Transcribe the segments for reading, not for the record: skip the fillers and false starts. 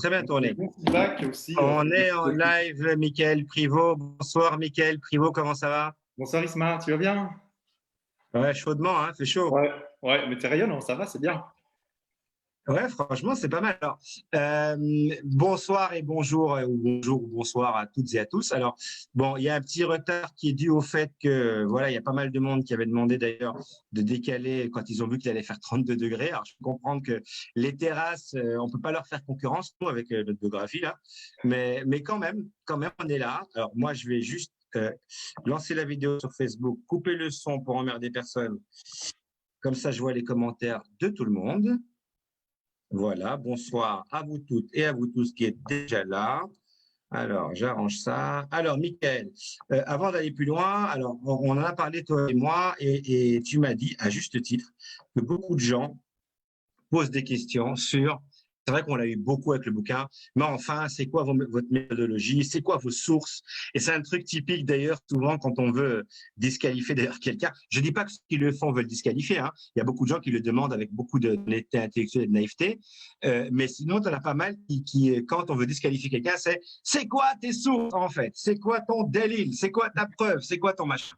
très bien Des tourné. bons feedbacks aussi. On est en live, Mickaël Privot. Bonsoir, Mickaël Privot, comment ça va? Bonsoir Isma, tu vas bien? Ouais, chaudement, hein, c'est chaud. Ouais, ouais, mais t'es rayonnant, ça va, c'est bien. Ouais, franchement, c'est pas mal. Alors, bonsoir et bonjour, ou bonjour ou bonsoir à toutes et à tous. Alors, bon, il y a un petit retard qui est dû au fait que, voilà, il y a pas mal de monde qui avait demandé d'ailleurs de décaler quand ils ont vu qu'il allait faire 32 degrés. Alors, je peux comprendre que les terrasses, on peut pas leur faire concurrence, nous, avec notre géographie, là. Mais quand même, on est là. Alors, moi, je vais juste lancer la vidéo sur Facebook, couper le son pour emmerder personne. Comme ça, je vois les commentaires de tout le monde. Voilà, bonsoir à vous toutes et à vous tous qui êtes déjà là. Alors, j'arrange ça. Alors, Mickaël, avant d'aller plus loin, alors, on en a parlé, toi et moi, et tu m'as dit, à juste titre, que beaucoup de gens posent des questions sur, c'est vrai qu'on l'a eu beaucoup avec le bouquin, mais enfin, c'est quoi votre méthodologie, c'est quoi vos sources? Et c'est un truc typique d'ailleurs, souvent quand on veut disqualifier d'ailleurs quelqu'un. Je dis pas que ceux qui le font veulent disqualifier, hein. Il y a beaucoup de gens qui le demandent avec beaucoup d'honnêteté intellectuelle et de naïveté, mais sinon, tu en as pas mal quand on veut disqualifier quelqu'un, c'est quoi tes sources en fait? C'est quoi ton délil? C'est quoi ta preuve? C'est quoi ton machin?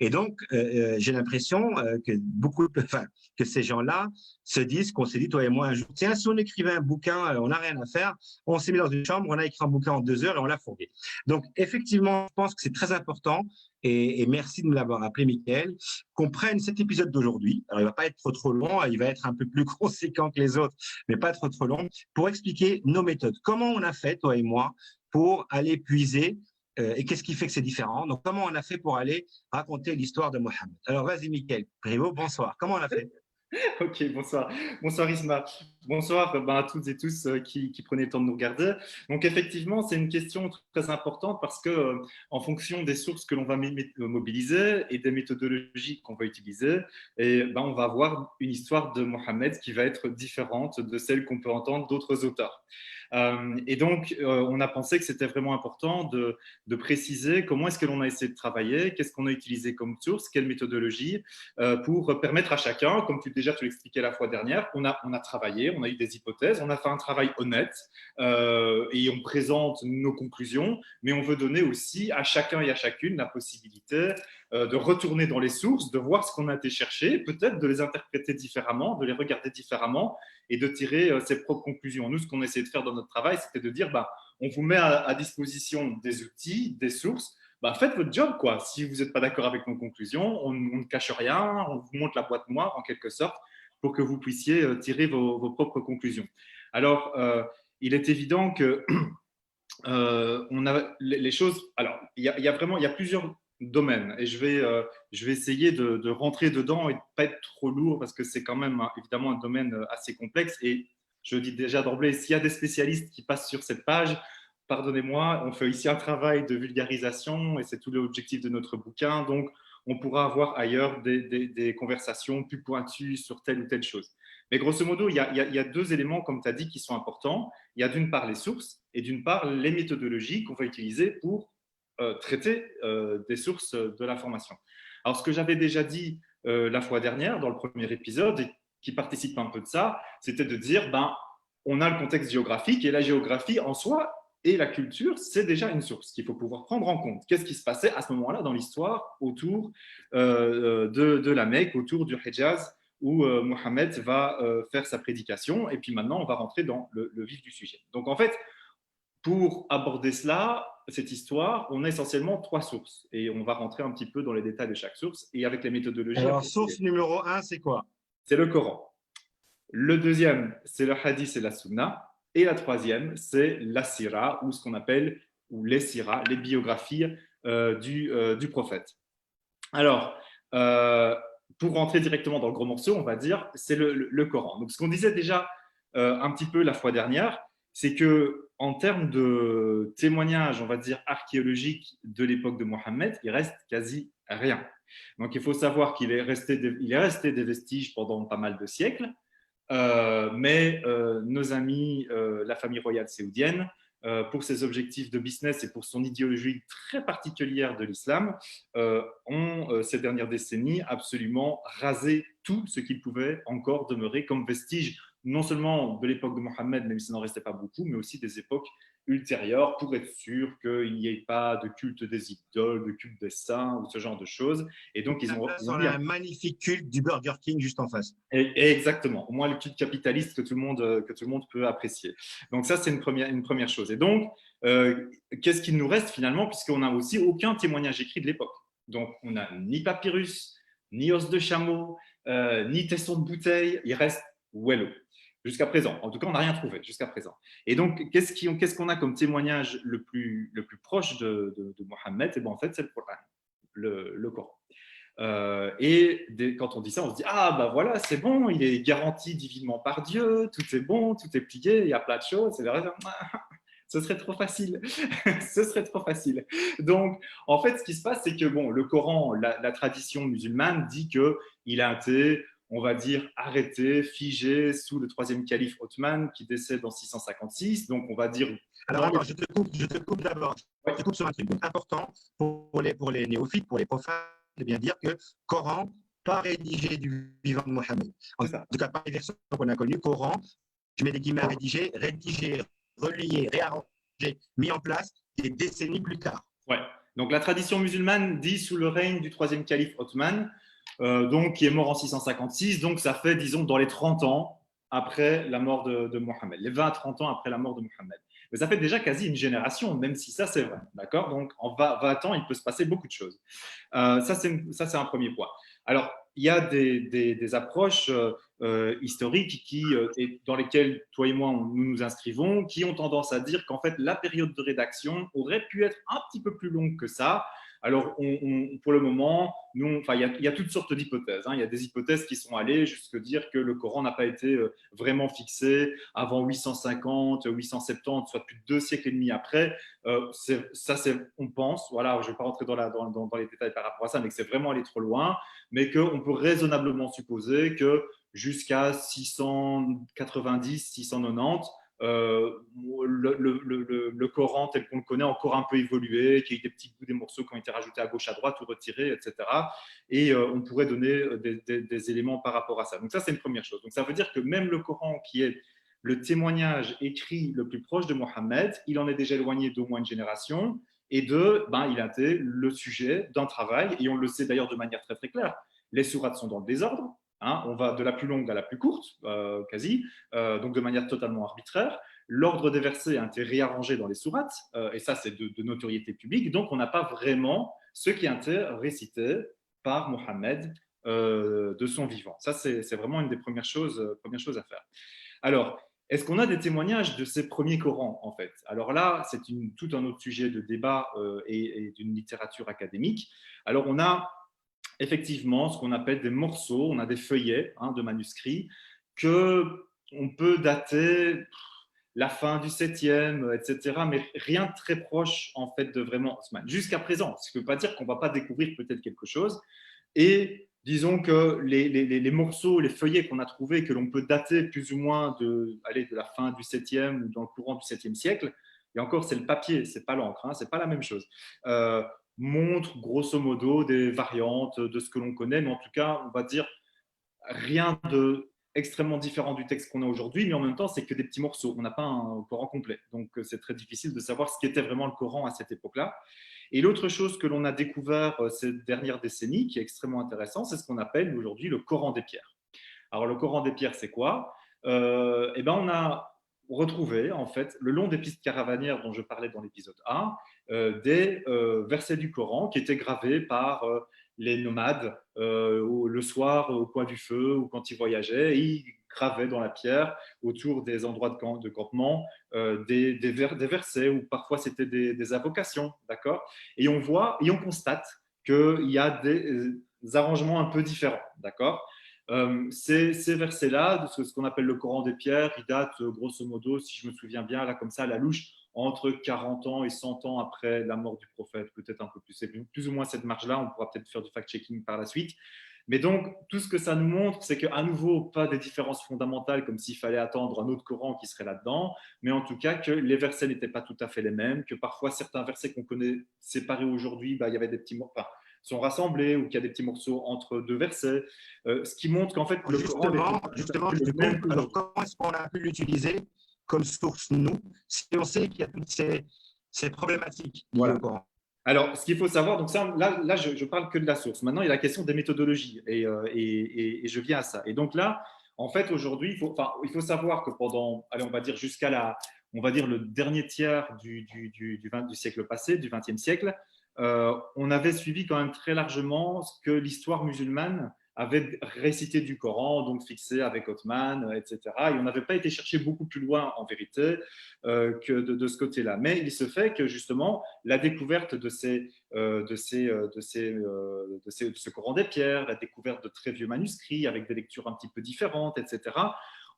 Et donc, j'ai l'impression que ces gens-là se disent qu'on s'est dit, toi et moi, un jour, tiens, si on écrivait un bouquin, on n'a rien à faire, on s'est mis dans une chambre, on a écrit un bouquin en 2 heures et on l'a fourgué. Donc, effectivement, je pense que c'est très important, et merci de me l'avoir rappelé, Mickaël, qu'on prenne cet épisode d'aujourd'hui. Alors, il ne va pas être trop long, il va être un peu plus conséquent que les autres, mais pas trop long, pour expliquer nos méthodes. Comment on a fait, toi et moi, pour aller puiser et qu'est-ce qui fait que c'est différent? Donc, comment on a fait pour aller raconter l'histoire de Mohammed? Alors, vas-y, Mickaël Privot, bonsoir. Comment on a fait? Ok, bonsoir. Bonsoir Isma. Bonsoir à toutes et tous qui prenaient le temps de nous regarder. Donc effectivement, c'est une question très importante parce que en fonction des sources que l'on va mobiliser et des méthodologies qu'on va utiliser, on va avoir une histoire de Mohammed qui va être différente de celle qu'on peut entendre d'autres auteurs. Et donc, on a pensé que c'était vraiment important de préciser comment est-ce que l'on a essayé de travailler, qu'est-ce qu'on a utilisé comme source, quelle méthodologie, pour permettre à chacun, comme déjà tu l'expliquais la fois dernière, on a travaillé, on a eu des hypothèses, on a fait un travail honnête et on présente nos conclusions, mais on veut donner aussi à chacun et à chacune la possibilité de retourner dans les sources, de voir ce qu'on a été chercher, peut-être de les interpréter différemment, de les regarder différemment et de tirer ses propres conclusions. Nous, ce qu'on essayait de faire dans notre travail, c'était de dire, on vous met à disposition des outils, des sources, faites votre job, quoi. Si vous n'êtes pas d'accord avec nos conclusions, on ne cache rien, on vous montre la boîte noire en quelque sorte pour que vous puissiez tirer vos propres conclusions. Alors, il est évident que on a les choses. Alors, il y a plusieurs domaines et je vais essayer de rentrer dedans et de pas être trop lourd parce que c'est quand même évidemment un domaine assez complexe. Et je dis déjà d'emblée, s'il y a des spécialistes qui passent sur cette page, pardonnez-moi, on fait ici un travail de vulgarisation et c'est tout l'objectif de notre bouquin. Donc, on pourra avoir ailleurs des conversations plus pointues sur telle ou telle chose. Mais grosso modo, il y a deux éléments, comme tu as dit, qui sont importants. Il y a d'une part les sources et d'une part les méthodologies qu'on va utiliser pour traiter des sources de l'information. Alors, ce que j'avais déjà dit la fois dernière dans le premier épisode, et qui participe un peu de ça, c'était de dire, on a le contexte géographique et la géographie en soi et la culture, c'est déjà une source qu'il faut pouvoir prendre en compte. Qu'est-ce qui se passait à ce moment-là dans l'histoire autour de la Mecque, autour du Hejaz, où Mohammed va faire sa prédication. Et puis maintenant, on va rentrer dans le vif du sujet. Donc en fait, pour aborder cela, cette histoire, on a essentiellement trois sources. Et on va rentrer un petit peu dans les détails de chaque source. Et avec les méthodologies, Alors, source numéro un, c'est quoi? c'est le Coran. Le deuxième, c'est le hadith et la sunna. Et la troisième, c'est la sira, ou ce qu'on appelle, ou les sira, les biographies du prophète. Alors, pour rentrer directement dans le gros morceau, on va dire, c'est le Coran. Donc, ce qu'on disait déjà un petit peu la fois dernière, c'est que en termes de témoignages, on va dire archéologiques de l'époque de Mohammed, il reste quasi rien. Donc, il faut savoir qu'il est resté des vestiges pendant pas mal de siècles, mais nos amis, la famille royale saoudienne, pour ses objectifs de business et pour son idéologie très particulière de l'islam, ont, ces dernières décennies, absolument rasé tout ce qu'il pouvait encore demeurer comme vestige, non seulement de l'époque de Mohammed, même s'il n'en restait pas beaucoup, mais aussi des époques ultérieures pour être sûr qu'il n'y ait pas de culte des idoles, de culte des saints ou ce genre de choses. Et donc, À la ils place, ont on mis a un magnifique culte du Burger King juste en face. et exactement, au moins le culte capitaliste que tout le monde peut apprécier. Donc ça, c'est une première chose. Et donc, qu'est-ce qu'il nous reste finalement, puisqu'on n'a aussi aucun témoignage écrit de l'époque. Donc, on n'a ni papyrus, ni os de chameau, ni tesson de bouteille, il reste Wello. Jusqu'à présent. En tout cas, on n'a rien trouvé jusqu'à présent. Et donc, qu'est-ce qu'on a comme témoignage le plus proche de Mohammed? Et bien, en fait, c'est le Coran, le Coran. Quand on dit ça, on se dit ah bah voilà, c'est bon, il est garanti divinement par Dieu, tout est bon, tout est plié, il y a plein de choses. C'est vrai, ce serait trop facile. Ce serait trop facile. Donc, en fait, ce qui se passe, c'est que bon, le Coran, la tradition musulmane dit que il a été, on va dire, arrêté, figé sous le troisième calife Othman qui décède en 656. Donc, on va dire. Alors attends, je te coupe d'abord. Ouais. Je te coupe sur un truc important pour les néophytes, pour les profanes, de bien dire que Coran, pas rédigé du vivant de Mohammed. En tout cas, pas les versions qu'on a connues. Coran, je mets des guillemets à rédiger, relié, réarrangé, mis en place des décennies plus tard. Ouais. Donc la tradition musulmane dit sous le règne du troisième calife Othman, donc, qui est mort en 656, donc ça fait, disons, dans les 30 ans après la mort de Mohammed, les 20 à 30 ans après la mort de Mohammed. Mais ça fait déjà quasi une génération, même si ça c'est vrai, d'accord? Donc en 20 ans, il peut se passer beaucoup de choses. Ça c'est un premier point. Alors, il y a des approches historiques dans lesquelles toi et moi nous nous inscrivons, qui ont tendance à dire qu'en fait la période de rédaction aurait pu être un petit peu plus longue que ça. Alors, pour le moment, il y a toutes sortes d'hypothèses. Il y a des hypothèses qui sont allées jusqu'à dire que le Coran n'a pas été vraiment fixé avant 850, 870, soit plus de 2 siècles et demi après. On pense, voilà, je ne vais pas rentrer dans les détails par rapport à ça, mais que c'est vraiment allé trop loin, mais qu'on peut raisonnablement supposer que jusqu'à 690, 690, le Coran tel qu'on le connaît a encore un peu évolué, qu'il y a eu des petits bouts des morceaux qui ont été rajoutés à gauche, à droite ou retirés, etc. Et on pourrait donner des éléments par rapport à ça. Donc ça, c'est une première chose. Donc ça veut dire que même le Coran, qui est le témoignage écrit le plus proche de Mohammed, il en est déjà éloigné d'au moins une génération. Et il a été le sujet d'un travail, et on le sait d'ailleurs de manière très très claire. Les sourates sont dans le désordre. On va de la plus longue à la plus courte, quasi, donc de manière totalement arbitraire. L'ordre des versets a été réarrangé dans les sourates, et ça, c'est de notoriété publique. Donc, on n'a pas vraiment ce qui a été récité par Mohammed de son vivant. Ça, c'est vraiment une des premières choses à faire. Alors, est-ce qu'on a des témoignages de ces premiers Corans, en fait? Alors là, c'est tout un autre sujet de débat et d'une littérature académique. Alors, on a effectivement ce qu'on appelle des morceaux, on a des feuillets de manuscrits que on peut dater la fin du 7e, etc., mais rien de très proche en fait de vraiment Osman. Jusqu'à présent, ce qui ne veut pas dire qu'on ne va pas découvrir peut-être quelque chose. Et disons que les morceaux, les feuillets qu'on a trouvés, que l'on peut dater plus ou moins de la fin du 7e ou dans le courant du 7e siècle, et encore, c'est le papier, ce n'est pas l'encre, ce n'est pas la même chose. Montre grosso modo des variantes de ce que l'on connaît, mais en tout cas, on va dire rien de extrêmement différent du texte qu'on a aujourd'hui, mais en même temps, c'est que des petits morceaux. On n'a pas un Coran complet. Donc, c'est très difficile de savoir ce qu'était vraiment le Coran à cette époque-là. Et l'autre chose que l'on a découvert ces dernières décennies, qui est extrêmement intéressant, c'est ce qu'on appelle aujourd'hui le Coran des pierres. Alors, le Coran des pierres, c'est quoi? On a retrouvé, en fait, le long des pistes caravanières dont je parlais dans l'épisode 1, des versets du Coran qui étaient gravés par les nomades le soir au coin du feu ou quand ils voyageaient. Ils gravaient dans la pierre autour des endroits de campement des versets ou parfois c'était des invocations, d'accord? Et on voit et on constate qu'il y a des arrangements un peu différents, d'accord? Ces versets-là, de ce qu'on appelle le Coran des pierres, ils datent grosso modo, si je me souviens bien, là comme ça à la louche, entre 40 ans et 100 ans après la mort du prophète, peut-être un peu plus. C'est plus ou moins cette marge-là, on pourra peut-être faire du fact-checking par la suite. Mais donc, tout ce que ça nous montre, c'est qu'à nouveau, pas des différences fondamentales comme s'il fallait attendre un autre Coran qui serait là-dedans, mais en tout cas que les versets n'étaient pas tout à fait les mêmes, que parfois certains versets qu'on connaît séparés aujourd'hui, il y avait des petits mots. Enfin, sont rassemblés ou qu'il y a des petits morceaux entre deux versets, ce qui montre qu'en fait, le Coran Justement, je est te le même coupe. Alors, qu'aujourd'hui. comment est-ce qu'on a pu l'utiliser comme source, nous, si on sait qu'il y a toutes ces problématiques liées Voilà. au Coran? Alors, ce qu'il faut savoir, donc ça, là je parle que de la source. Maintenant, il y a la question des méthodologies et je viens à ça. Et donc là, en fait, aujourd'hui, il faut savoir que pendant, allez, on va dire on va dire le dernier tiers du siècle passé, du XXe siècle, on avait suivi quand même très largement ce que l'histoire musulmane avait récité du Coran, donc fixé avec Othman, etc. Et on n'avait pas été chercher beaucoup plus loin, en vérité, que de ce côté-là. Mais il se fait que, justement, la découverte de ce Coran des pierres, la découverte de très vieux manuscrits avec des lectures un petit peu différentes, etc.,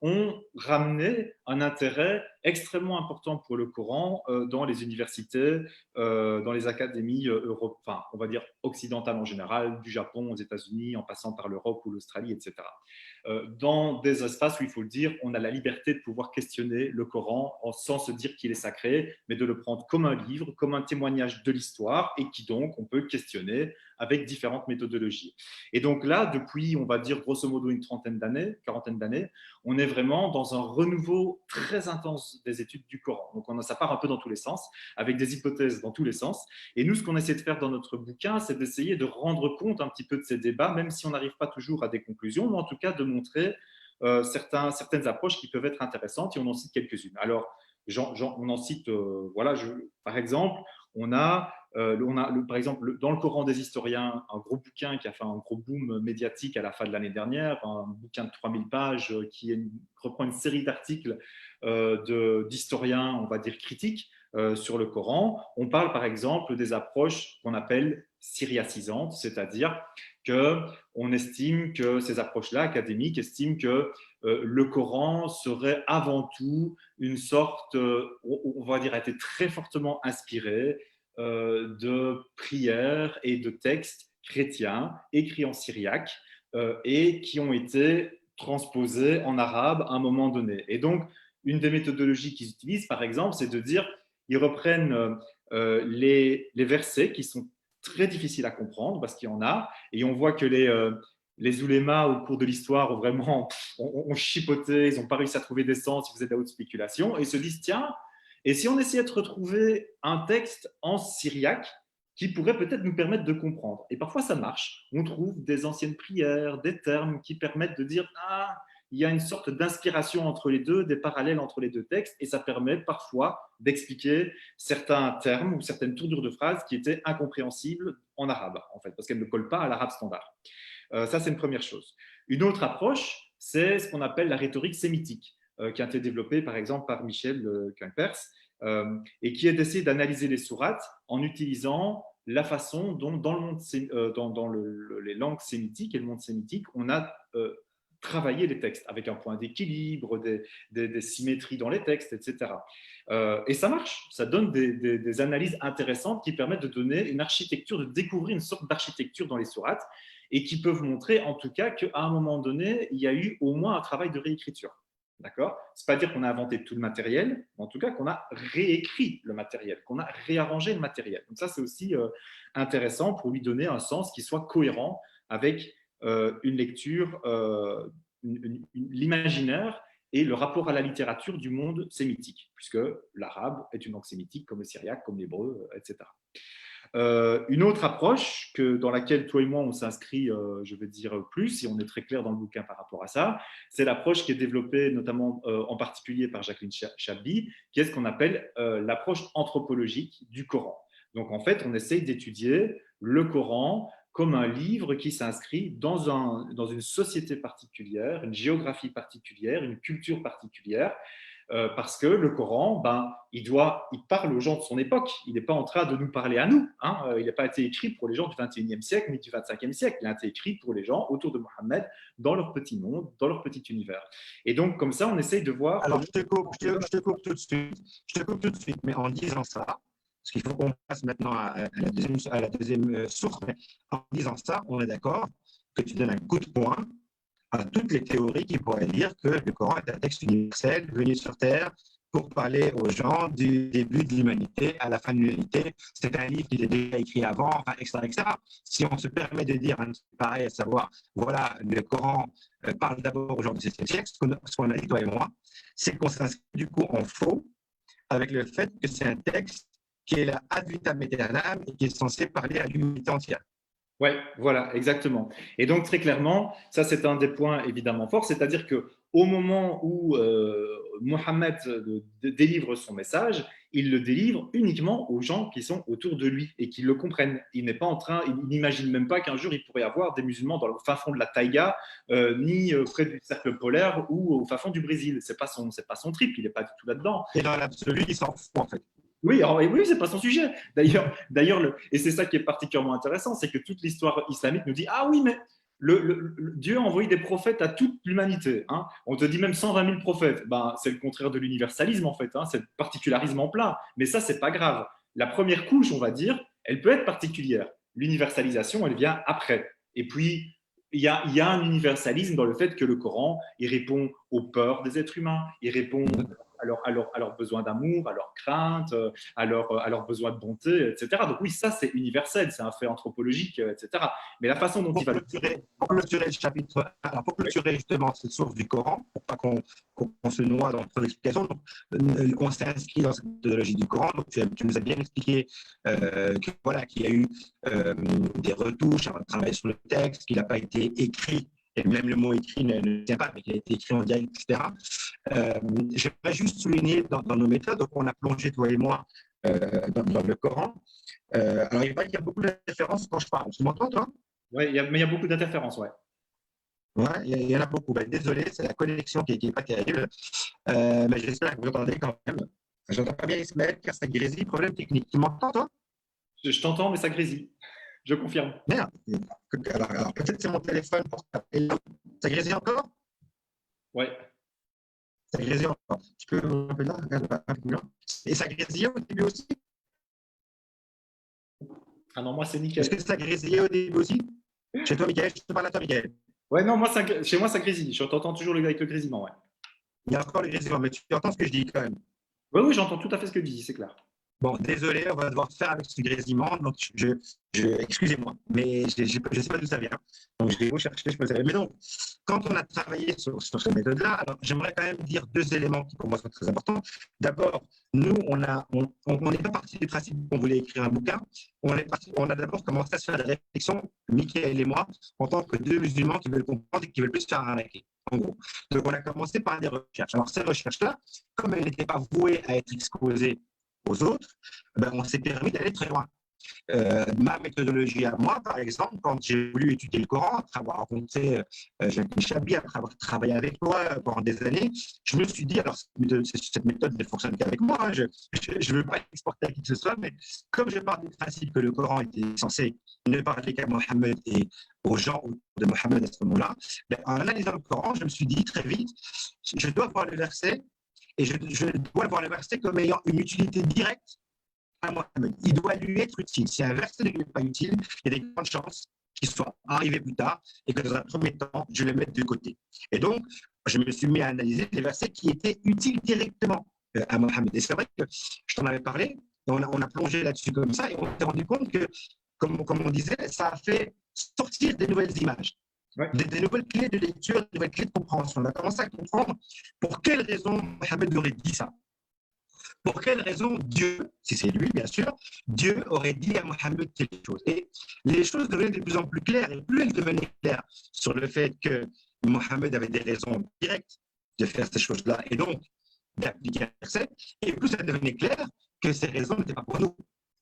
ont ramené un intérêt extrêmement important pour le Coran dans les universités, dans les académies enfin, on va dire occidentales en général, du Japon aux États-Unis, en passant par l'Europe ou l'Australie, etc. Dans des espaces où, il faut le dire, on a la liberté de pouvoir questionner le Coran sans se dire qu'il est sacré, mais de le prendre comme un livre, comme un témoignage de l'histoire, et qui donc on peut questionner avec différentes méthodologies. Et donc là, depuis, on va dire grosso modo une quarantaine d'années, on est vraiment dans un renouveau très intense des études du Coran. Donc ça part un peu dans tous les sens, avec des hypothèses dans tous les sens. Et nous, ce qu'on essaie de faire dans notre bouquin, c'est d'essayer de rendre compte un petit peu de ces débats, même si on n'arrive pas toujours à des conclusions, mais en tout cas de montrer certaines approches qui peuvent être intéressantes, et on en cite quelques-unes. Alors, on en cite, voilà, par exemple, par exemple, dans le Coran des historiens, un gros bouquin qui a fait un gros boom médiatique à la fin de l'année dernière, un bouquin de 3000 pages reprend une série d'articles d'historiens, on va dire, critiques sur le Coran. On parle par exemple des approches qu'on appelle syriacisantes, c'est-à-dire qu'on estime que ces approches-là, académiques, estiment que le Coran serait avant tout une sorte, on va dire, a été très fortement inspiré de prières et de textes chrétiens écrits en syriaque et qui ont été transposés en arabe à un moment donné. Et donc, une des méthodologies qu'ils utilisent, par exemple, c'est de dire, ils reprennent les versets qui sont très difficiles à comprendre, parce qu'il y en a, et on voit que les oulémas, au cours de l'histoire, ont chipoté, ils n'ont pas réussi à trouver des sens, ils faisaient de la haute spéculation, et ils se disent, tiens, et si on essayait de retrouver un texte en syriaque qui pourrait peut-être nous permettre de comprendre. Et parfois, ça marche. On trouve des anciennes prières, des termes qui permettent de dire, ah, il y a une sorte d'inspiration entre les deux, des parallèles entre les deux textes, et ça permet parfois d'expliquer certains termes ou certaines tournures de phrases qui étaient incompréhensibles en arabe, en fait, parce qu'elles ne collent pas à l'arabe standard. Ça, c'est une première chose. Une autre approche, c'est ce qu'on appelle la rhétorique sémitique, qui a été développée, par exemple, par Michel Kuipers, et qui est d'essayer d'analyser les sourates en utilisant la façon dont, dans le monde, les langues sémitiques et le monde sémitique, on a travailler les textes avec un point d'équilibre, des symétries dans les textes, etc. Et ça marche, ça donne des analyses intéressantes qui permettent de donner une architecture, de découvrir une sorte d'architecture dans les sourates et qui peuvent montrer en tout cas qu'à un moment donné, il y a eu au moins un travail de réécriture. D'accord ? C'est pas dire qu'on a inventé tout le matériel, mais en tout cas qu'on a réécrit le matériel, qu'on a réarrangé le matériel. Donc ça, c'est aussi intéressant pour lui donner un sens qui soit cohérent avec une lecture, l'imaginaire et le rapport à la littérature du monde sémitique, puisque l'arabe est une langue sémitique comme le syriaque, comme l'hébreu, etc. Une autre approche dans laquelle toi et moi on s'inscrit, je vais dire plus, et on est très clair dans le bouquin par rapport à ça, c'est l'approche qui est développée notamment en particulier par Jacqueline Chabbi, qui est ce qu'on appelle l'approche anthropologique du Coran. Donc en fait, on essaye d'étudier le Coran comme un livre qui s'inscrit dans une société particulière, une géographie particulière, une culture particulière, parce que le Coran, il parle aux gens de son époque. Il n'est pas en train de nous parler à nous. Hein. Il n'a pas été écrit pour les gens du 21e siècle ni du 25e siècle. Il a été écrit pour les gens autour de Mohammed, dans leur petit monde, dans leur petit univers. Et donc, comme ça, on essaye de voir… Alors, je te coupe tout de suite. Je te coupe tout de suite, mais en disant ça, parce qu'il faut qu'on passe maintenant à la deuxième source, mais en disant ça, on est d'accord que tu donnes un coup de poing à toutes les théories qui pourraient dire que le Coran est un texte universel, venu sur Terre, pour parler aux gens du début de l'humanité à la fin de l'humanité. C'est un livre qui était déjà écrit avant, enfin, etc., etc. Si on se permet de dire un truc pareil, à savoir, voilà, le Coran parle d'abord aux gens du 7e siècle, ce qu'on a dit, toi et moi, c'est qu'on s'inscrit du coup en faux avec le fait que c'est un texte qui est là ad vitam aeternam et qui est censé parler à l'humanité entière. Ouais, voilà, exactement. Et donc, très clairement, ça, c'est un des points évidemment forts, c'est-à-dire que au moment où Mohammed délivre son message, il le délivre uniquement aux gens qui sont autour de lui et qui le comprennent. Il n'est pas en train, il n'imagine même pas qu'un jour il pourrait y avoir des musulmans dans le fin fond de la taïga, ni près du cercle polaire ou au fin fond du Brésil. C'est pas son trip, il n'est pas du tout là-dedans. Et dans l'absolu, il s'en fout en fait. Oui, oui, c'est pas son sujet. D'ailleurs, et c'est ça qui est particulièrement intéressant, c'est que toute l'histoire islamique nous dit ah oui, mais Dieu a envoyé des prophètes à toute l'humanité. Hein. On te dit même 120 000 prophètes. Ben, c'est le contraire de l'universalisme en fait. Hein. C'est le particularisme en plein. Mais ça, c'est pas grave. La première couche, on va dire, elle peut être particulière. L'universalisation, elle vient après. Et puis, il y a un universalisme dans le fait que le Coran, il répond aux peurs des êtres humains, il répond à leurs besoins d'amour, à leurs craintes, à leurs besoins de bonté, etc. Donc oui, ça, c'est universel, c'est un fait anthropologique, etc. Mais la façon dont il va... Pour clôturer le chapitre, alors pour clôturer justement cette source du Coran, pour pas qu'on se noie dans notre explication, on s'est inscrit dans cette méthodologie du Coran. Donc tu nous as bien expliqué qu'il y a eu des retouches avant de travailler sur le texte, qu'il n'a pas été écrit, et même le mot écrit ne tient pas, mais qu'il a été écrit en dialecte, etc. J'aimerais juste souligner dans nos méthodes, donc on a plongé, toi et moi, dans le Coran. Alors, il y a beaucoup de références quand je parle. Tu m'entends, toi? Oui, mais il y a beaucoup d'interférences, ouais. Ouais, il y en a beaucoup. Ben, désolé, c'est la connexion qui n'est pas terrible. Mais j'espère que vous entendez quand même. Je n'entends pas bien Ismaël, car ça grésille, problème technique. Tu m'entends, toi? Je t'entends, mais ça grésille. Je confirme. Merde. Alors peut-être c'est mon téléphone portable. Ça grésille encore? Ouais. Ça grésille encore. Tu peux un peu là, regarde un peu plus là. Et ça grésillait au début aussi? Ah non, moi, c'est nickel. Est-ce que ça grésillait au début aussi? Chez toi, Michael, je te parle à toi, Michael. Ouais, non, chez moi, ça grésille. Je t'entends toujours avec le grésillement, ouais. Il y a encore le grésillement, mais tu entends ce que je dis quand même. Oui, oui, j'entends tout à fait ce que tu dis, c'est clair. Bon, désolé, on va devoir faire avec ce grésillement, donc excusez-moi, mais je ne sais pas d'où ça vient. Donc, je vais vous chercher, je peux savoir. Mais donc, quand on a travaillé sur cette méthode-là, alors j'aimerais quand même dire deux éléments qui pour moi sont très importants. D'abord, nous, on n'est pas parti du principe qu'on voulait écrire un bouquin. On a d'abord commencé à se faire des réflexions, Michael et moi, en tant que deux musulmans qui veulent comprendre et qui veulent plus se faire arnaquer. En gros. Donc, on a commencé par des recherches. Alors, ces recherches-là, comme elles n'étaient pas vouées à être exposées aux autres, ben, on s'est permis d'aller très loin. Ma méthodologie à moi, par exemple, quand j'ai voulu étudier le Coran, après avoir rencontré Jacques Chabi, après avoir travaillé avec toi pendant des années, je me suis dit, alors cette méthode ne fonctionne qu'avec moi, hein, je ne veux pas exporter à qui que ce soit, mais comme je pars du principe que le Coran était censé ne parler qu'à Mohammed et aux gens de Mohammed à ce moment-là, ben, en analysant le Coran, je me suis dit très vite, je dois voir le verset et je dois voir le verset comme ayant une utilité directe à Mohammed. Il doit lui être utile. Si un verset ne lui est pas utile, il y a des grandes chances qu'il soit arrivé plus tard et que dans un premier temps, je le mette de côté. Et donc, je me suis mis à analyser les versets qui étaient utiles directement à Mohammed. Et c'est vrai que je t'en avais parlé, on a plongé là-dessus comme ça et on s'est rendu compte que, comme on disait, ça a fait sortir des nouvelles images. Ouais. Des nouvelles clés de lecture, des nouvelles clés de compréhension. On a commencé à comprendre pour quelles raisons Mohammed aurait dit ça. Pour quelle raison Dieu, si c'est lui bien sûr, Dieu aurait dit à Mohammed quelque chose. Et les choses devenaient de plus en plus claires, et plus elles devenaient claires sur le fait que Mohammed avait des raisons directes de faire ces choses-là, et donc d'appliquer un verset, et plus ça devenait clair que ces raisons n'étaient pas pour nous,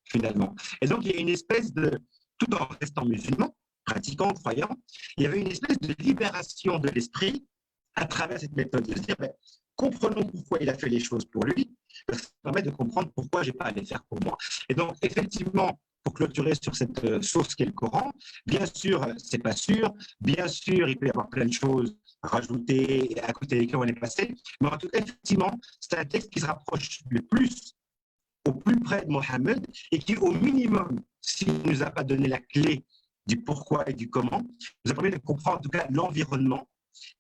finalement. Et donc il y a une espèce de, tout en restant musulman, pratiquant, croyant, il y avait une espèce de libération de l'esprit à travers cette méthode, de se dire, ben, comprenons pourquoi il a fait les choses pour lui, ça permet de comprendre pourquoi je n'ai pas à les faire pour moi. Et donc, effectivement, pour clôturer sur cette source qu'est le Coran, bien sûr, c'est pas sûr, bien sûr, il peut y avoir plein de choses rajoutées à côté desquelles on est passé, mais en tout cas, effectivement, c'est un texte qui se rapproche le plus au plus près de Mohammed et qui, au minimum, s'il ne nous a pas donné la clé du pourquoi et du comment, nous a permis de comprendre en tout cas l'environnement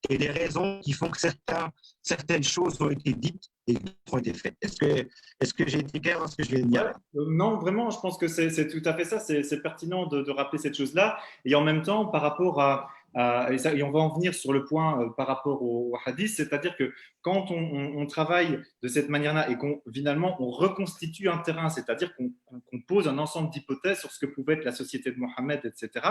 et les raisons qui font que certaines choses ont été dites et que d'autres ont été faites. Est-ce que j'ai été clair dans ce que je viens de dire? Non, vraiment, je pense que c'est tout à fait ça. C'est pertinent de rappeler cette chose-là. Et en même temps, par rapport et on va en venir sur le point par rapport au hadith, c'est-à-dire que quand on travaille de cette manière-là et qu'on finalement on reconstitue un terrain, c'est-à-dire qu'on pose un ensemble d'hypothèses sur ce que pouvait être la société de Mohammed, etc.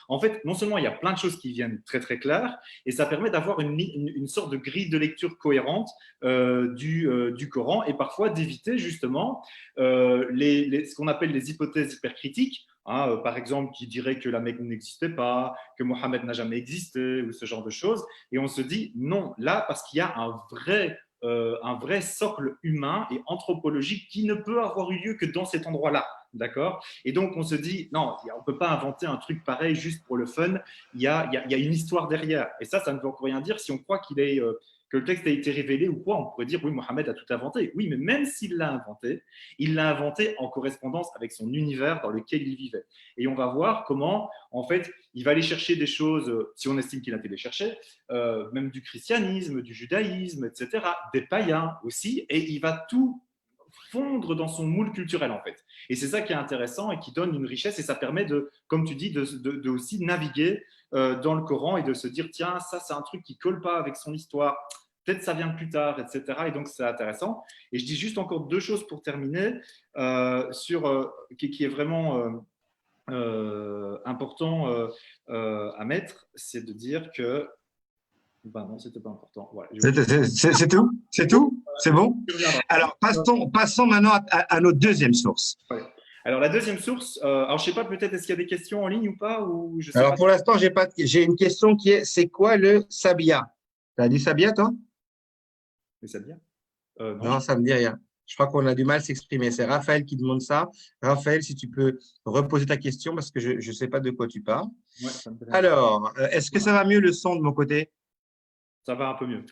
En fait, non seulement il y a plein de choses qui viennent très très claires, et ça permet d'avoir une sorte de grille de lecture cohérente du Coran et parfois d'éviter justement ce qu'on appelle les hypothèses hypercritiques, hein, par exemple, qui dirait que la Mecque n'existait pas, que Mohammed n'a jamais existé, ou ce genre de choses. Et on se dit non, là, parce qu'il y a un vrai socle humain et anthropologique qui ne peut avoir eu lieu que dans cet endroit-là. D'accord. Et donc, on se dit, non, on ne peut pas inventer un truc pareil juste pour le fun. Il y a une histoire derrière. Et ça ne veut encore rien dire si on croit que le texte a été révélé ou quoi. On pourrait dire, oui, Mohammed a tout inventé. Oui, mais même s'il l'a inventé en correspondance avec son univers dans lequel il vivait. Et on va voir comment, en fait, il va aller chercher des choses, si on estime qu'il a été les chercher, même du christianisme, du judaïsme, etc., des païens aussi, et il va tout fondre dans son moule culturel en fait. Et c'est ça qui est intéressant et qui donne une richesse et ça permet de, comme tu dis, de aussi naviguer dans le Coran et de se dire tiens, ça c'est un truc qui colle pas avec son histoire, peut-être ça vient plus tard, etc. Et donc c'est intéressant. Et je dis juste encore deux choses pour terminer qui est vraiment important à mettre, c'est de dire que ben non, c'était pas important. Ouais, C'est tout? C'est tout? C'est bon? Alors, passons maintenant à notre deuxième source. Ouais. Alors, la deuxième source, alors je sais pas, peut-être est-ce qu'il y a des questions en ligne ou pas ou je sais Alors, pas. pour l'instant, j'ai une question qui est, c'est quoi le sabia? Tu as dit sabia, toi? Mais ça vient. Non, Non, ça me dit rien. Je crois qu'on a du mal à s'exprimer. C'est Raphaël qui demande ça. Raphaël, si tu peux reposer ta question parce que je ne sais pas de quoi tu parles. ouais, ça me dit rien. Alors, est-ce que ça va mieux le son de mon côté? Ça va un peu mieux.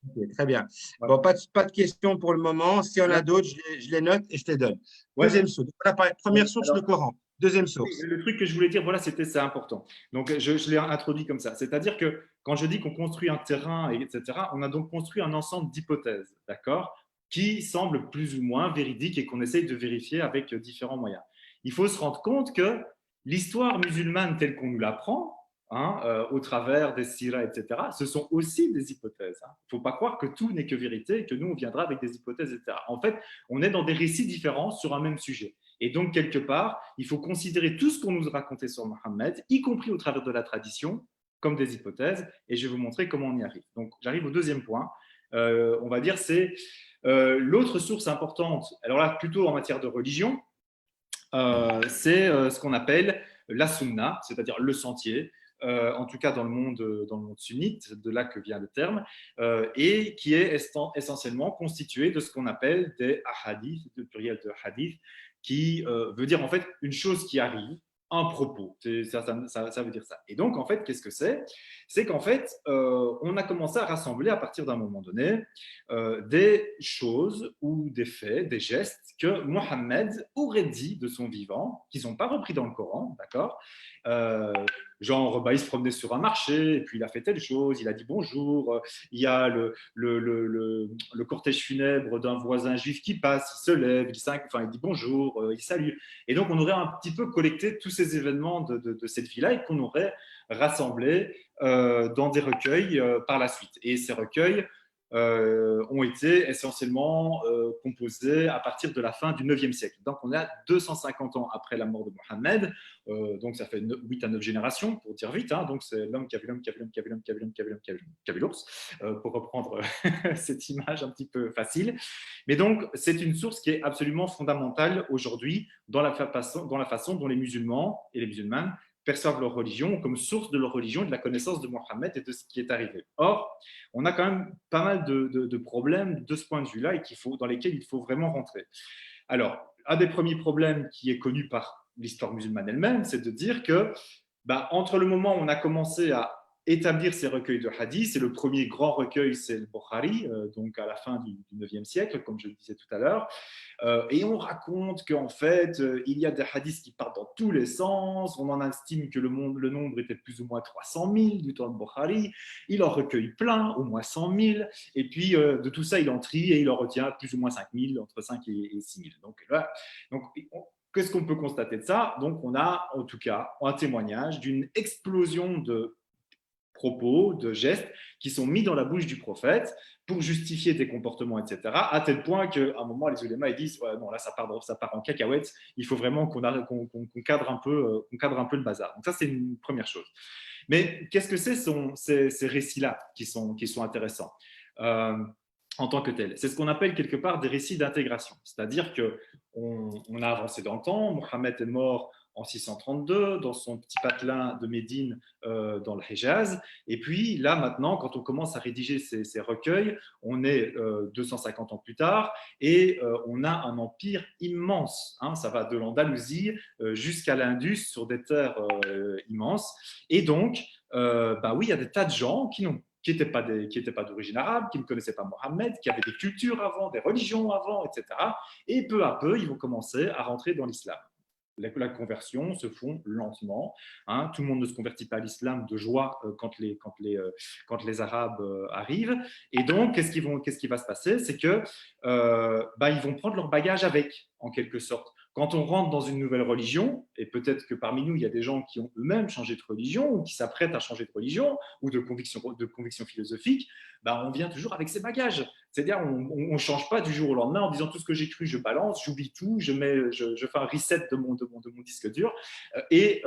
Ok, très bien. Ouais. Bon, pas de questions pour le moment. Si on a d'autres, je les note et je te les donne. Ouais. Deuxième source. Voilà, première source, Alors, le Coran. Deuxième source. le truc que je voulais dire, voilà, c'est important. Donc, je l'ai introduit comme ça. C'est-à-dire que quand je dis qu'on construit un terrain, etc., on a donc construit un ensemble d'hypothèses, d'accord, qui semblent plus ou moins véridiques et qu'on essaye de vérifier avec différents moyens. Il faut se rendre compte que l'histoire musulmane telle qu'on nous l'apprend, hein, au travers des siras, etc., ce sont aussi des hypothèses. Il ne faut pas croire que tout n'est que vérité et que nous, on viendra avec des hypothèses, etc. En fait, on est dans des récits différents sur un même sujet. Et donc, quelque part, il faut considérer tout ce qu'on nous a raconté sur Mohammed, y compris au travers de la tradition, comme des hypothèses. Et je vais vous montrer comment on y arrive. Donc, j'arrive au deuxième point. On va dire, c'est l'autre source importante. Alors là, plutôt en matière de religion, c'est ce qu'on appelle la sunna, c'est-à-dire le sentier. En tout cas dans le monde sunnite, de là que vient le terme, et qui est essentiellement constitué de ce qu'on appelle des ahadith, le pluriel de hadith, qui veut dire en fait une chose qui arrive, un propos. Ça veut dire ça. Et donc en fait, qu'est-ce que c'est? C'est qu'en fait, on a commencé à rassembler à partir d'un moment donné des choses ou des faits, des gestes que Mohammed aurait dit de son vivant, qui ne sont pas repris dans le Coran, d'accord, genre, bah, il se promenait sur un marché, et puis il a fait telle chose, il a dit bonjour, il y a le cortège funèbre d'un voisin juif qui passe, il se lève, il dit bonjour, il salue. Et donc, on aurait un petit peu collecté tous ces événements de cette vie-là et qu'on aurait rassemblés dans des recueils par la suite. Et ces recueils ont été essentiellement composés à partir de la fin du 9e siècle. Donc, on est à 250 ans après la mort de Mohammed. Donc, ça fait 8 à 9 générations, pour dire vite. Hein. Donc, c'est l'homme qui a vu l'homme, qui a vu l'homme, qui a vu l'homme, qui a vu l'homme, qui a vu l'homme, qui a vu l'ours, pour reprendre cette image un petit peu facile. Mais donc, c'est une source qui est absolument fondamentale aujourd'hui dans la façon dont les musulmans et les musulmanes perçoivent leur religion comme source de leur religion et de la connaissance de Mohammed et de ce qui est arrivé. Or, on a quand même pas mal de problèmes de ce point de vue-là et dans lesquels il faut vraiment rentrer. Alors, un des premiers problèmes qui est connu par l'histoire musulmane elle-même, c'est de dire que entre le moment où on a commencé à établir ces recueils de hadiths. Et le premier grand recueil, c'est le Bukhari, donc à la fin du 9e siècle, comme je le disais tout à l'heure. Et on raconte qu'en fait, il y a des hadiths qui partent dans tous les sens. On en estime que le nombre était plus ou moins 300 000 du temps de Bukhari. Il en recueille plein, au moins 100 000. Et puis, de tout ça, il en trie et il en retient plus ou moins 5 000, entre 5 et 6 000. Donc, voilà. Donc, qu'est-ce qu'on peut constater de ça? Donc, on a en tout cas un témoignage d'une explosion de propos, de gestes qui sont mis dans la bouche du prophète pour justifier des comportements, etc. À tel point qu'à un moment, les ulémas ils disent ouais, non, là, ça part en cacahuète, il faut vraiment qu'on cadre, un peu le bazar. Donc, ça, c'est une première chose. Mais qu'est-ce que c'est ces récits-là qui sont intéressants en tant que tels? C'est ce qu'on appelle quelque part des récits d'intégration. C'est-à-dire qu'on a avancé dans le temps, Mohammed est mort en 632 dans son petit patelin de Médine dans le Hejaz. Et puis là, maintenant, quand on commence à rédiger ces recueils, on est 250 ans plus tard et on a un empire immense. Hein, ça va de l'Andalousie jusqu'à l'Indus sur des terres immenses. Et donc, bah oui, il y a des tas de gens qui n'étaient pas d'origine arabe, qui ne connaissaient pas Mohammed, qui avaient des cultures avant, des religions avant, etc. Et peu à peu, ils vont commencer à rentrer dans l'islam. La conversion se font lentement. Hein. Tout le monde ne se convertit pas à l'islam de joie quand les Arabes arrivent. Et donc, qu'est-ce qui va se passer? C'est que ils vont prendre leur bagage avec, en quelque sorte. Quand on rentre dans une nouvelle religion, et peut-être que parmi nous, il y a des gens qui ont eux-mêmes changé de religion ou qui s'apprêtent à changer de religion ou de conviction philosophique, on vient toujours avec ses bagages. C'est-à-dire, on ne change pas du jour au lendemain en disant tout ce que j'ai cru, je balance, j'oublie tout, je fais un reset de mon disque dur et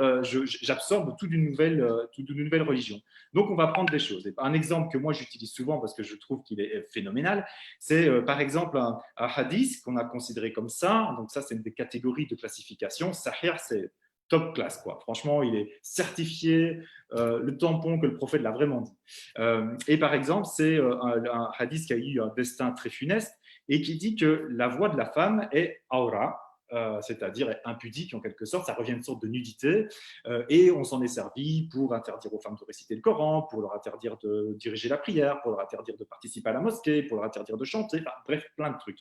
j'absorbe toute une nouvelle religion. Donc, on va prendre des choses. Et un exemple que moi, j'utilise souvent parce que je trouve qu'il est phénoménal, c'est par exemple un hadith qu'on a considéré comme ça. Donc, ça, c'est une des catégories de classification. Sahih, c'est top classe, quoi. Franchement, il est certifié, le tampon que le prophète l'a vraiment dit. Et par exemple, c'est un hadith qui a eu un destin très funeste et qui dit que la voix de la femme est aura, c'est-à-dire impudique en quelque sorte, ça revient à une sorte de nudité, et on s'en est servi pour interdire aux femmes de réciter le Coran, pour leur interdire de diriger la prière, pour leur interdire de participer à la mosquée, pour leur interdire de chanter, enfin, bref, plein de trucs.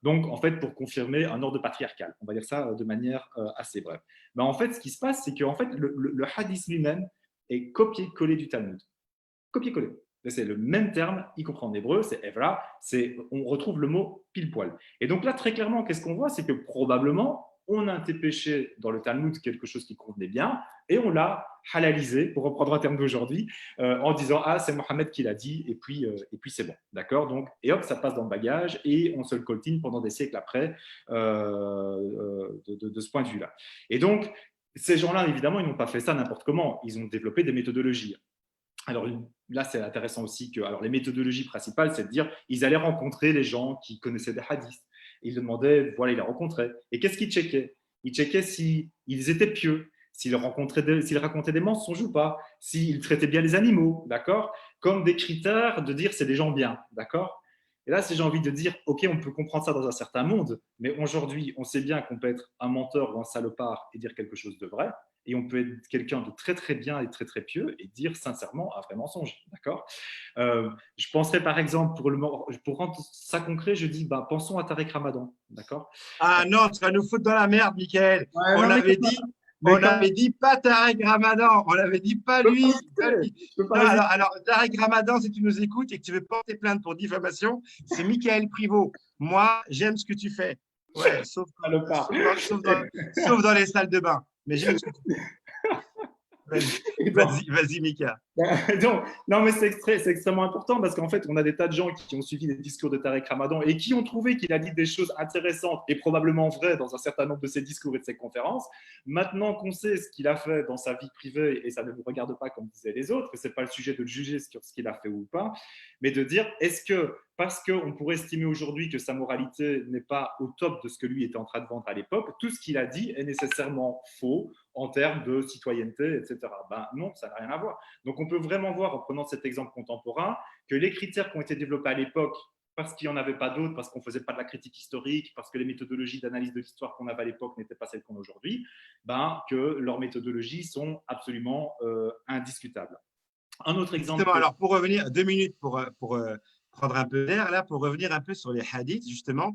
Donc, en fait, pour confirmer un ordre patriarcal, on va dire ça de manière assez brève. En fait, ce qui se passe, c'est que en fait, le hadith lui-même est copié-collé du Talmud. Copier-coller. C'est le même terme, y compris en hébreu, c'est Evra, on retrouve le mot pile-poil. Et donc là, très clairement, qu'est-ce qu'on voit? C'est que probablement, on a dépêché dans le Talmud quelque chose qui convenait bien, et on l'a halalisé, pour reprendre un terme d'aujourd'hui, en disant « Ah, c'est Mohammed qui l'a dit, et puis c'est bon. » D'accord? Donc, et hop, ça passe dans le bagage, et on se le coltine pendant des siècles après de ce point de vue-là. Et donc, ces gens-là, évidemment, ils n'ont pas fait ça n'importe comment. Ils ont développé des méthodologies. Alors là, c'est intéressant aussi que les méthodologies principales, c'est de dire ils allaient rencontrer les gens qui connaissaient des hadiths. Ils demandaient, voilà, ils les rencontraient. Et qu'est-ce qu'ils checkaient? Ils checkaient s'ils étaient pieux, s'ils racontaient des mensonges ou pas, s'ils traitaient bien les animaux, d'accord? Comme des critères de dire c'est des gens bien, d'accord? Et là, si j'ai envie de dire, OK, on peut comprendre ça dans un certain monde, mais aujourd'hui, on sait bien qu'on peut être un menteur ou un salopard et dire quelque chose de vrai, et on peut être quelqu'un de très très bien et très très pieux et dire sincèrement un vrai mensonge, d'accord? Je penserais par exemple, pour rendre ça concret, je dis, pensons à Tarek Ramadan, d'accord? Ah non, tu vas nous foutre dans la merde, Michael. Ouais, On non, avait dit, on avait dit pas Tarek Ramadan, on avait dit pas lui. je peux pas Non, résister. alors, Tarek Ramadan, si tu nous écoutes et que tu veux porter plainte pour diffamation, c'est Michael Privot. Moi, j'aime ce que tu fais. Ouais, Salopard. sauf dans les salles de bain. Mais j'aime ce que tu fais. Vas-y, Mika. Donc, non, mais c'est extrêmement important parce qu'en fait, on a des tas de gens qui ont suivi les discours de Tarek Ramadan et qui ont trouvé qu'il a dit des choses intéressantes et probablement vraies dans un certain nombre de ses discours et de ses conférences. Maintenant qu'on sait ce qu'il a fait dans sa vie privée, et ça ne nous regarde pas comme disaient les autres, ce n'est pas le sujet de le juger sur ce qu'il a fait ou pas, mais de dire est-ce que parce qu'on pourrait estimer aujourd'hui que sa moralité n'est pas au top de ce que lui était en train de vendre à l'époque, tout ce qu'il a dit est nécessairement faux en termes de citoyenneté, etc. Non, ça n'a rien à voir. Donc on peut vraiment voir, en prenant cet exemple contemporain, que les critères qui ont été développés à l'époque, parce qu'il n'y en avait pas d'autres, parce qu'on ne faisait pas de la critique historique, parce que les méthodologies d'analyse de l'histoire qu'on avait à l'époque n'étaient pas celles qu'on a aujourd'hui, que leurs méthodologies sont absolument indiscutables. Un autre Justement, exemple. alors pour revenir, 2 minutes pour prendre un peu d'air, là, pour revenir un peu sur les hadiths, justement,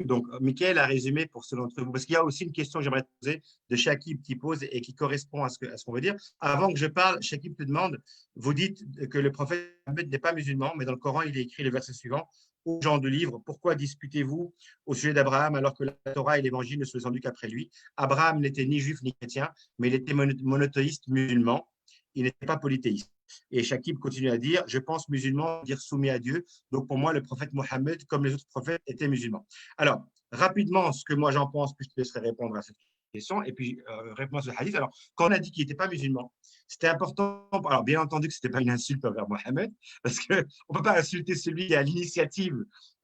donc, Mickaël a résumé pour ceux d'entre vous, parce qu'il y a aussi une question que j'aimerais te poser de Shakib qui pose et qui correspond à ce qu'on veut dire. Avant que je parle, Shakib te demande, vous dites que le prophète Mohammed n'est pas musulman, mais dans le Coran, il est écrit le verset suivant, aux gens du livre, pourquoi disputez-vous au sujet d'Abraham alors que la Torah et l'Évangile ne sont descendus qu'après lui? Abraham n'était ni juif ni chrétien, mais il était monothéiste musulman, il n'était pas polythéiste. Et Shakib continue à dire, je pense musulman, dire soumis à Dieu. Donc pour moi, le prophète Mohammed, comme les autres prophètes, était musulman. Alors, rapidement, ce que moi j'en pense, puis je te laisserai répondre à cette question, et puis répondre à ce hadith. Alors, quand on a dit qu'il n'était pas musulman, c'était important. Alors, bien entendu que ce n'était pas une insulte envers Mohammed, parce qu'on ne peut pas insulter celui qui a l'initiative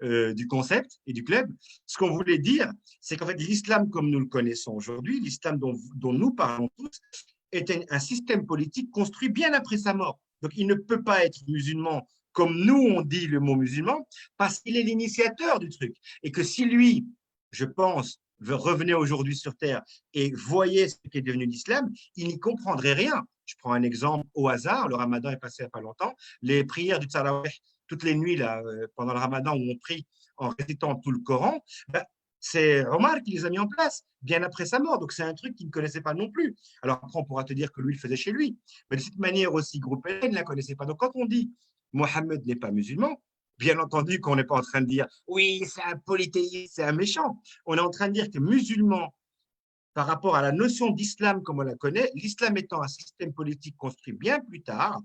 du concept et du club. Ce qu'on voulait dire, c'est qu'en fait, l'islam comme nous le connaissons aujourd'hui, l'islam dont nous parlons tous, est un système politique construit bien après sa mort. Donc, il ne peut pas être musulman comme nous, on dit le mot musulman, parce qu'il est l'initiateur du truc. Et que si lui, je pense, revenait aujourd'hui sur Terre et voyait ce qui est devenu l'islam, il n'y comprendrait rien. Je prends un exemple au hasard, le ramadan est passé il n'y a pas longtemps, les prières du Tarawih, toutes les nuits là, pendant le ramadan où on prie en récitant tout le Coran, ben, c'est Omar qui les a mis en place, bien après sa mort. Donc, c'est un truc qu'il ne connaissait pas non plus. Alors, après, on pourra te dire que lui, il le faisait chez lui. Mais de cette manière aussi, groupée, il ne la connaissait pas. Donc, quand on dit Mohammed n'est pas musulman, bien entendu qu'on n'est pas en train de dire oui, c'est un polythéiste, c'est un méchant. On est en train de dire que musulman, par rapport à la notion d'islam comme on la connaît, l'islam étant un système politique construit bien plus tard,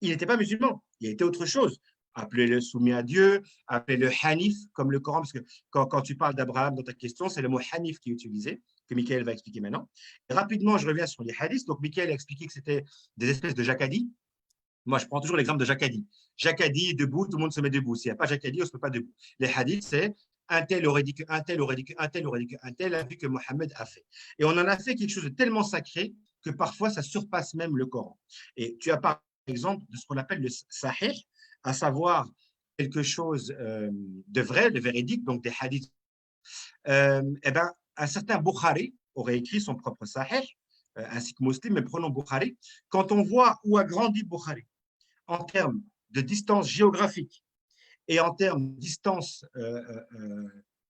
il n'était pas musulman, il était autre chose. Appelez-le soumis à Dieu, appelez-le hanif, comme le Coran, parce que quand tu parles d'Abraham dans ta question, c'est le mot hanif qui est utilisé, que Michael va expliquer maintenant. Et rapidement, je reviens sur les hadiths. Donc, Michael a expliqué que c'était des espèces de jacadis. Moi, je prends toujours l'exemple de jacadi. Jacadi, debout, tout le monde se met debout. S'il n'y a pas jacadi, on ne se met pas debout. Les hadiths, c'est un tel aurait dit que, un tel aurait dit que, un tel aurait dit que, un tel a vu que Mohammed a fait. Et on en a fait quelque chose de tellement sacré que parfois ça surpasse même le Coran. Et tu as par exemple de ce qu'on appelle le sahih, à savoir quelque chose de vrai, de véridique, donc des hadiths. Eh ben, un certain Bukhari aurait écrit son propre sahih, ainsi que Muslim, mais prenons Bukhari. Quand on voit où a grandi Bukhari, en termes de distance géographique et en termes de distance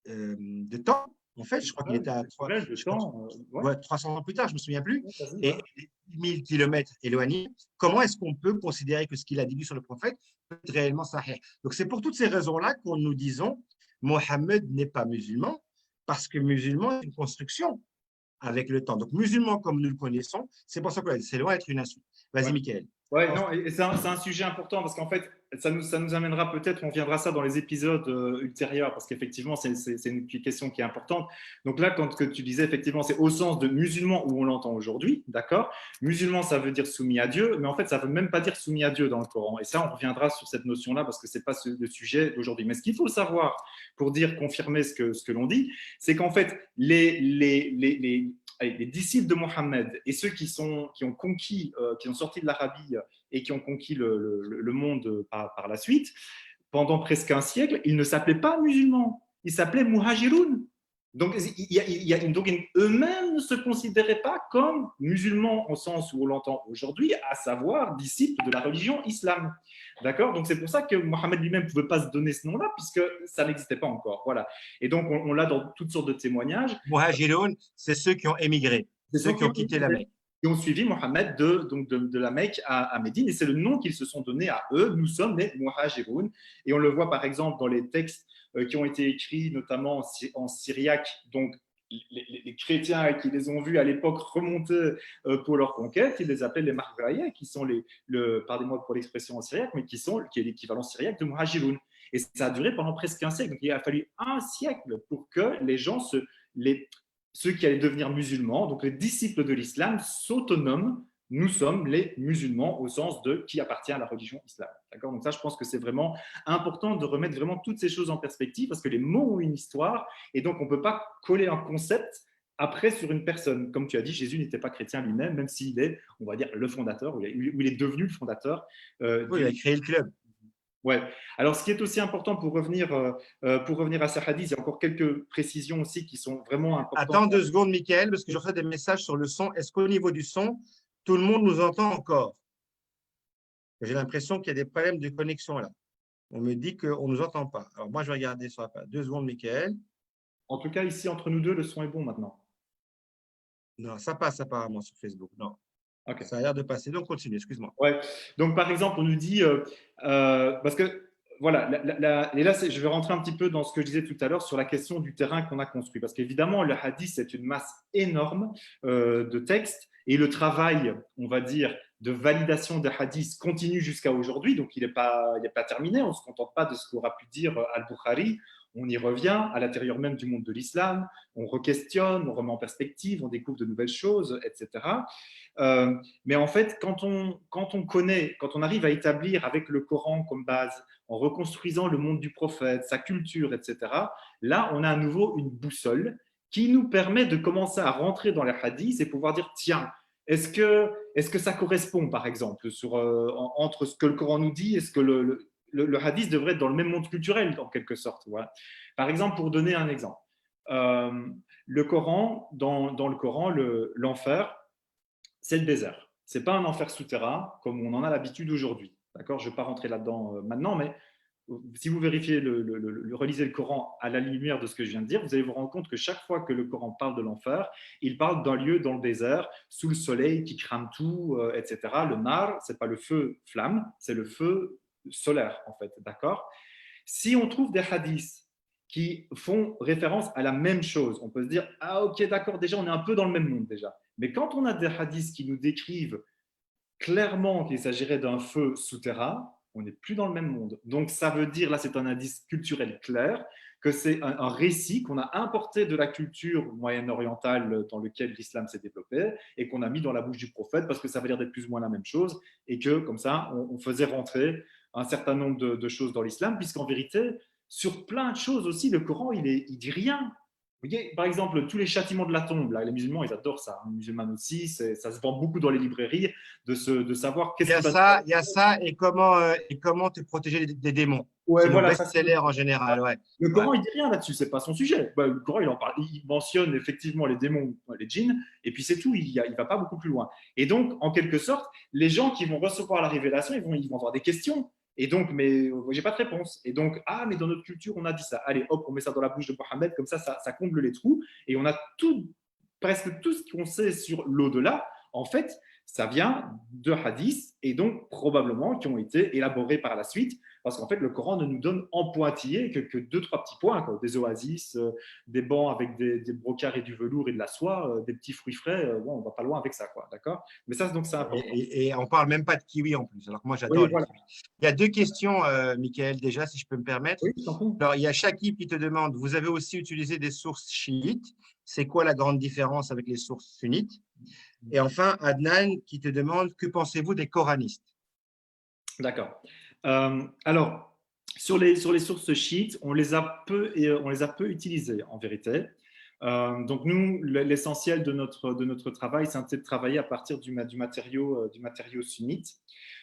de temps, en fait, je crois qu'il était à De temps, ouais. 300 ans plus tard, je ne me souviens plus, Vas-y, et ouais. 1000 kilomètres éloignés, comment est-ce qu'on peut considérer que ce qu'il a dit sur le prophète peut être réellement sahih? Donc, c'est pour toutes ces raisons-là qu'on nous disons Mohammed n'est pas musulman, parce que musulman est une construction avec le temps. Donc, musulman comme nous le connaissons, c'est pour ça que c'est loin d'être une insulte. Vas-y, Ouais. Mickaël. Ouais, non, et c'est un sujet important parce qu'en fait, ça nous amènera peut-être, on viendra ça dans les épisodes ultérieurs parce qu'effectivement, c'est une question qui est importante. Donc là, quand que tu disais, effectivement, c'est au sens de musulman où on l'entend aujourd'hui, d'accord? Musulman, ça veut dire soumis à Dieu, mais en fait, ça veut même pas dire soumis à Dieu dans le Coran. Et ça, on reviendra sur cette notion-là parce que c'est pas le sujet d'aujourd'hui. Mais ce qu'il faut savoir pour dire, confirmer ce que l'on dit, c'est qu'en fait, les disciples de Mohammed et ceux qui ont conquis, qui ont sorti de l'Arabie et qui ont conquis le monde par la suite, pendant presque un siècle, ils ne s'appelaient pas musulmans, ils s'appelaient muhajiroun. Donc, donc eux-mêmes ne se considéraient pas comme musulmans au sens où on l'entend aujourd'hui, à savoir disciples de la religion islam. D'accord? Donc, c'est pour ça que Mohammed lui-même ne pouvait pas se donner ce nom-là, puisque ça n'existait pas encore. Voilà. Et donc, on l'a dans toutes sortes de témoignages. Muhajiroun, c'est ceux qui ont émigré, C'est ceux ceux qui ont quitté la Mecque. qui ont suivi Mohammed de la Mecque à Médine. Et c'est le nom qu'ils se sont donnés à eux. Nous sommes les Muhajiroun. Et on le voit par exemple dans les textes qui ont été écrits notamment en syriaque. Donc, les chrétiens qui les ont vus à l'époque remonter pour leur conquête, ils les appellent les Margraïens, qui sont pardonnez-moi pour l'expression en syriaque, mais qui est l'équivalent syriaque de Muhajiroun. Et ça a duré pendant presque un siècle. Donc, il a fallu un siècle pour que les gens ceux qui allaient devenir musulmans, donc les disciples de l'islam, s'autonoment. Nous sommes les musulmans au sens de qui appartient à la religion islam. D'accord? Donc ça, je pense que c'est vraiment important de remettre vraiment toutes ces choses en perspective parce que les mots ont une histoire et donc on ne peut pas coller un concept après sur une personne. Comme tu as dit, Jésus n'était pas chrétien lui-même, même s'il est, on va dire, le fondateur, ou il est devenu le fondateur. Oui, il a créé le club. Ouais. Alors, ce qui est aussi important pour revenir à ce hadith, il y a encore quelques précisions aussi qui sont vraiment importantes. Attends 2 secondes, Michael, parce que je reçois des messages sur le son. Est-ce qu'au niveau du son, tout le monde nous entend encore? J'ai l'impression qu'il y a des problèmes de connexion là. On me dit qu'on ne nous entend pas. Alors moi, je vais regarder sur la page. 2 secondes, Michael. En tout cas, ici, entre nous deux, le son est bon maintenant. Non, ça passe apparemment sur Facebook. Non, OK. ça a l'air de passer. Donc, continue, excuse-moi. Ouais. Donc, par exemple, on nous dit, parce que, voilà, et là, je vais rentrer un petit peu dans ce que je disais tout à l'heure sur la question du terrain qu'on a construit. Parce qu'évidemment, le hadith, c'est une masse énorme de textes et le travail, on va dire, de validation des hadiths continue jusqu'à aujourd'hui. Donc, il n'est pas terminé. On ne se contente pas de ce qu'aura pu dire Al-Bukhari. On y revient à l'intérieur même du monde de l'islam. On re-questionne, on remet en perspective, on découvre de nouvelles choses, etc. Mais en fait, quand on connaît, quand on arrive à établir avec le Coran comme base, en reconstruisant le monde du prophète, sa culture, etc., là, on a à nouveau une boussole qui nous permet de commencer à rentrer dans les hadiths et pouvoir dire, tiens, est-ce que ça correspond, par exemple, entre ce que le Coran nous dit et ce que le hadith devrait être dans le même monde culturel, en quelque sorte. Voilà. Par exemple, pour donner un exemple, euh, le Coran, dans le Coran, l'enfer, c'est le désert. Ce n'est pas un enfer souterrain comme on en a l'habitude aujourd'hui. D'accord. Je ne vais pas rentrer là-dedans maintenant, mais si vous vérifiez, relisez le Coran à la lumière de ce que je viens de dire, vous allez vous rendre compte que chaque fois que le Coran parle de l'enfer, il parle d'un lieu dans le désert, sous le soleil, qui crame tout, etc. Le nar, ce n'est pas le feu flamme, c'est le feu solaire, en fait. D'accord. Si on trouve des hadiths qui font référence à la même chose, on peut se dire, ah ok, d'accord, déjà, on est un peu dans le même monde déjà. Mais quand on a des hadiths qui nous décrivent clairement qu'il s'agirait d'un feu souterrain, on n'est plus dans le même monde. Donc ça veut dire, là c'est un indice culturel clair, que c'est un récit qu'on a importé de la culture moyenne-orientale dans laquelle l'islam s'est développé et qu'on a mis dans la bouche du prophète parce que ça veut dire d'être plus ou moins la même chose et que comme ça on faisait rentrer un certain nombre de choses dans l'islam, puisqu'en vérité, sur plein de choses aussi, le Coran, il dit rien. Vous voyez, par exemple, tous les châtiments de la tombe, là, les musulmans, ils adorent ça. Les musulmans aussi, ça se vend beaucoup dans les librairies de savoir Il qu'est-ce y qui a va. ça, il y a ça et comment te protéger des démons. Ouais, C'est nos voilà, ça c'est. best-sellers en général, ouais. Le Ouais. Coran, il dit rien là-dessus, c'est pas son sujet. Bah, le Coran, il en parle, il mentionne effectivement les démons, les djinns, et puis c'est tout. Il va pas beaucoup plus loin. Et donc, en quelque sorte, les gens qui vont recevoir la révélation, ils vont avoir des questions. Et donc, mais j'ai pas de réponse. Et donc, ah, mais dans notre culture, on a dit ça. Allez, hop, on met ça dans la bouche de Mohammed, comme ça comble les trous. Et on a tout, presque tout ce qu'on sait sur l'au-delà. En fait, ça vient de hadiths et donc probablement qui ont été élaborés par la suite, parce qu'en fait, le Coran ne nous donne en pointillé que deux, trois petits points, quoi. Des oasis, des bancs avec des brocarts et du velours et de la soie, des petits fruits frais. Bon, on va pas loin avec ça, quoi, d'accord. Mais ça, donc, c'est important. Et on parle même pas de kiwi en plus, alors que moi Oui, j'adore les voilà. kiwis. Il y a 2 questions, Michael, déjà, si je peux me permettre. Oui, je t'en prie. Alors, il y a Shakib qui te demande, vous avez aussi utilisé des sources chiites. C'est quoi la grande différence avec les sources sunnites? Et enfin, Adnan qui te demande, que pensez-vous des coranistes? D'accord. Alors, sur les sources sheets, on les a peu utilisées en vérité. Donc nous, l'essentiel de notre travail, c'est de travailler à partir du matériau sunnite.